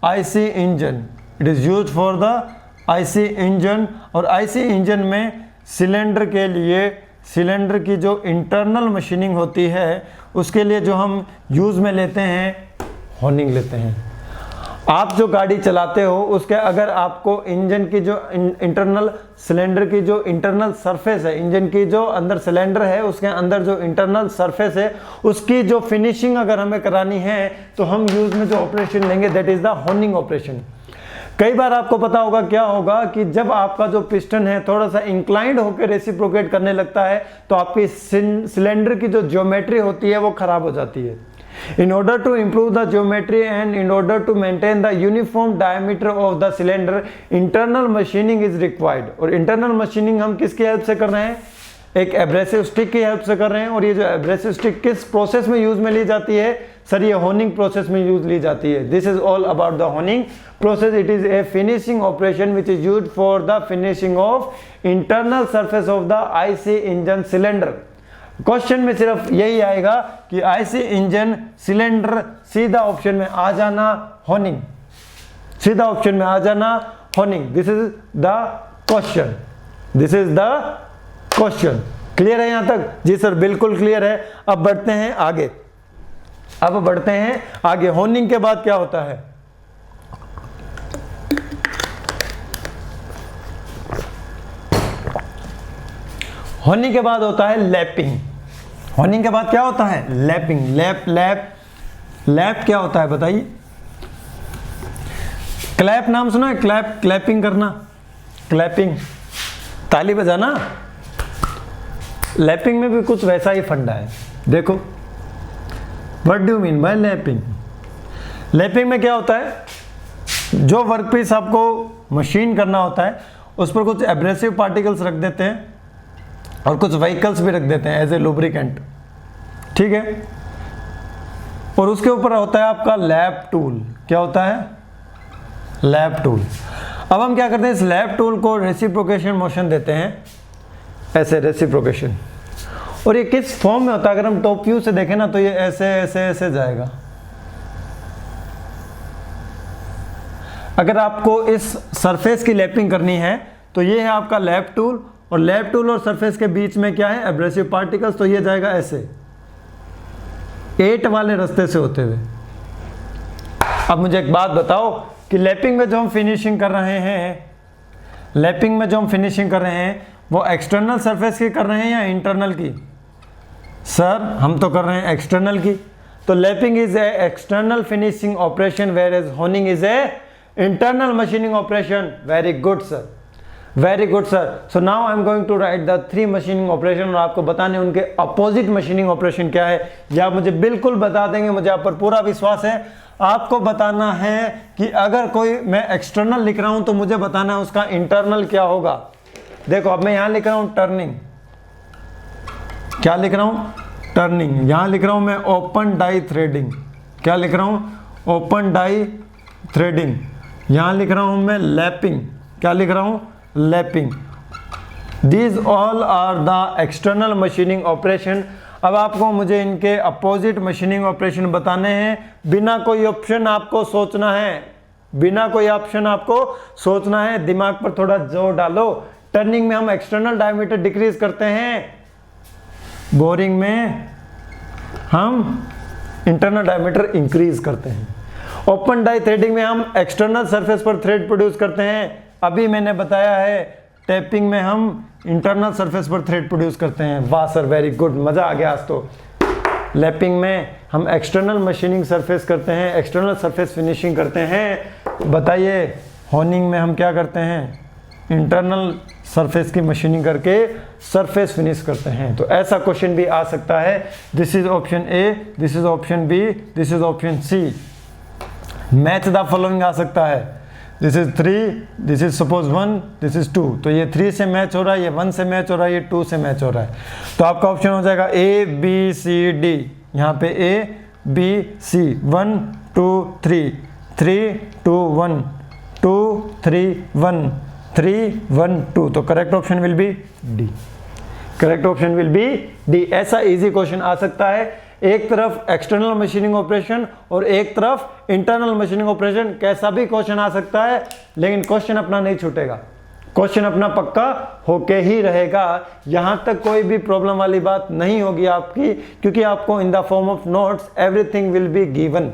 IC engine, it is use for the IC engine. और आईसी इंजन में सिलेंडर के लिए, सिलेंडर की जो इंटरनल मशीनिंग होती है उसके लिए जो हम यूज़ में लेते हैं होनिंग लेते हैं। आप जो गाड़ी चलाते हो उसके अगर आपको इंजन की जो इंटरनल सिलेंडर की जो इंटरनल सरफेस है, इंजन की जो अंदर सिलेंडर है उसके अंदर जो इंटरनल सरफेस है उसकी जो फिनिशिंग अगर हमें करानी है तो हम यूज़ में जो ऑपरेशन लेंगे that is the honing operation. कई बार आपको पता होगा क्या होगा कि जब आपका जो पिस्टन है थोड़ा सा इंक्लाइंड होकर रेसिप्रोकेट करने लगता है तो आपकी सिलेंडर की जो ज्योमेट्री होती है वो खराब हो जाती है। In order to improve the geometry and in order to maintain the uniform diameter of the cylinder, internal machining is required। और internal machining हम किसकी हेल्प से कर रहे हैं? एक एब्रेसिव स्टिक की हेल्प से कर रहे हैं। और ये जो एब्रेसिव स्टिक किस प्रोसेस में यूज में ली जाती है? सर ये होनिंग प्रोसेस में यूज ली जाती है। This is all about the honing process. It is a finishing operation which is used for the finishing of internal surface of the IC engine cylinder. Question में सिर्फ यही आएगा कि IC engine cylinder, सीधा option में आ जाना honing, सीधा option में आ जाना honing. This is the question, this is the question. Clear है यहां तक? जी सर बिल्कुल क्लियर है। अब बढ़ते हैं आगे। अब बढ़ते हैं आगे। होनिंग के बाद क्या होता है? होनिंग के बाद होता है लैपिंग। होनिंग के बाद क्या होता है? लैपिंग। लैप लैप लैप क्या होता है बताइए? क्लैप नाम सुना है? क्लैप, क्लैपिंग करना, क्लैपिंग, ताली बजाना। लैपिंग में भी कुछ वैसा ही फंडा है। देखो, what do you mean by lapping? Lapping में क्या होता है? जो वर्कपीस आपको मशीन करना होता है उस पर कुछ एब्रेसिव पार्टिकल्स रख देते हैं और कुछ व्हीकल्स भी रख देते हैं एज ए लुब्रिकेंट, ठीक है। और उसके ऊपर होता है आपका लैप टूल। क्या होता है? Lap tool. अब हम क्या करते हैं? इस लैप टूल को रेसिप्रोकेशन मोशन देते हैं, ऐसे रेसिप्रोकेशन। और ये किस फॉर्म में होता है? अगर हम टॉप व्यू से देखें ना तो ये ऐसे ऐसे ऐसे जाएगा। अगर आपको इस सरफेस की लैपिंग करनी है तो ये है आपका लैप टूल, और लैप टूल और सरफेस के बीच में क्या है? Abrasive particles. तो ये जाएगा ऐसे 8 वाले रास्ते से होते हुए। अब मुझे एक बात बताओ कि लैपिंग में जो हम फिनिशिंग कर रहे हैं, लैपिंग में जो हम फिनिशिंग कर रहे हैं वो एक्सटर्नल सरफेस की कर रहे हैं या इंटरनल की? सर हम तो कर रहे हैं एक्सटर्नल की। तो lapping is a external finishing operation where as honing is a internal machining operation. Very good sir, very good sir. So now I am going to write the 3 machining operation और आपको बताने उनके opposite machining operation क्या है। ये आप मुझे बिल्कुल बता देंगे, मुझे आप पर पूरा विश्वास है। आपको बताना है कि अगर कोई मैं एक्सटर्नल लिख रहा हूं तो मुझे बताना है उसका इंटरनल क्या होगा। देखो अब मैं यहां लिख रहा हूं टर्निंग, क्या लिख रहा हूं? टर्निंग। यहां लिख रहा हूं मैं ओपन डाई थ्रेडिंग। क्या लिख रहा हूं? Open die threading. यहां लिख रहा हूं मैं लैपिंग। क्या लिख रहा हूं? Lapping. These all are the external machining operation. अब आपको मुझे इनके अपोजिट मशीनिंग ऑपरेशन बताने हैं। बिना कोई ऑप्शन आपको सोचना है, बिना कोई ऑप्शन आपको सोचना है। दिमाग पर थोड़ा जोर डालो। टर्निंग में हम एक्सटर्नल डायमीटर डिक्रीज करते हैं, बोरिंग में हम इंटरनल डायमीटर इंक्रीज करते हैं। ओपन डाई थ्रेडिंग में हम एक्सटर्नल सरफेस पर थ्रेड प्रोड्यूस करते हैं। अभी मैंने बताया है टैपिंग में हम इंटरनल सरफेस पर थ्रेड प्रोड्यूस करते हैं। वाह सर, वेरी गुड, मजा आ गया आज तो। लैपिंग में हम एक्सटर्नल मशीनिंग सरफेस करते हैं, एक्सटर्नल सरफेस फिनिशिंग करते हैं। बताइए होनिंग में हम क्या करते हैं? इंटरनल सरफेस की मशीनिंग करके सरफेस फिनिश करते हैं। तो ऐसा क्वेश्चन भी आ सकता है। This is option A, this is option B, this is option C. Match the following आ सकता है। This is 3, this is suppose 1, this is 2। तो ये 3 से मैच हो रहा है, ये 1 से मैच हो रहा है, ये 2 से मैच हो रहा है। तो आपका ऑप्शन हो जाएगा ए बी सी डी। यहाँ पे ए बी सी, 1 2 3, 3 2 1, 2 3 1, 3 1 2। तो correct option will be D. Correct option will be D. ऐसा इजी क्वेश्चन आ सकता है। एक तरफ एक्सटर्नल मशीनिंग ऑपरेशन और एक तरफ इंटरनल मशीनिंग ऑपरेशन। कैसा भी क्वेश्चन आ सकता है, लेकिन क्वेश्चन अपना नहीं छूटेगा, क्वेश्चन अपना पक्का होके ही रहेगा। यहां तक कोई भी प्रॉब्लम वाली बात नहीं होगी आपकी, क्योंकि आपको in the form of notes everything will be given.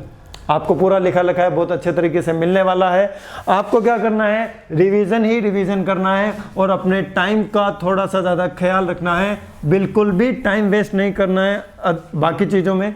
आपको पूरा लिखा लिखा है, बहुत अच्छे तरीके से मिलने वाला है। आपको क्या करना है? रिवीजन ही रिवीजन करना है और अपने टाइम का थोड़ा सा ज़्यादा ख्याल रखना है। बिल्कुल भी टाइम वेस्ट नहीं करना है बाकी चीज़ों में।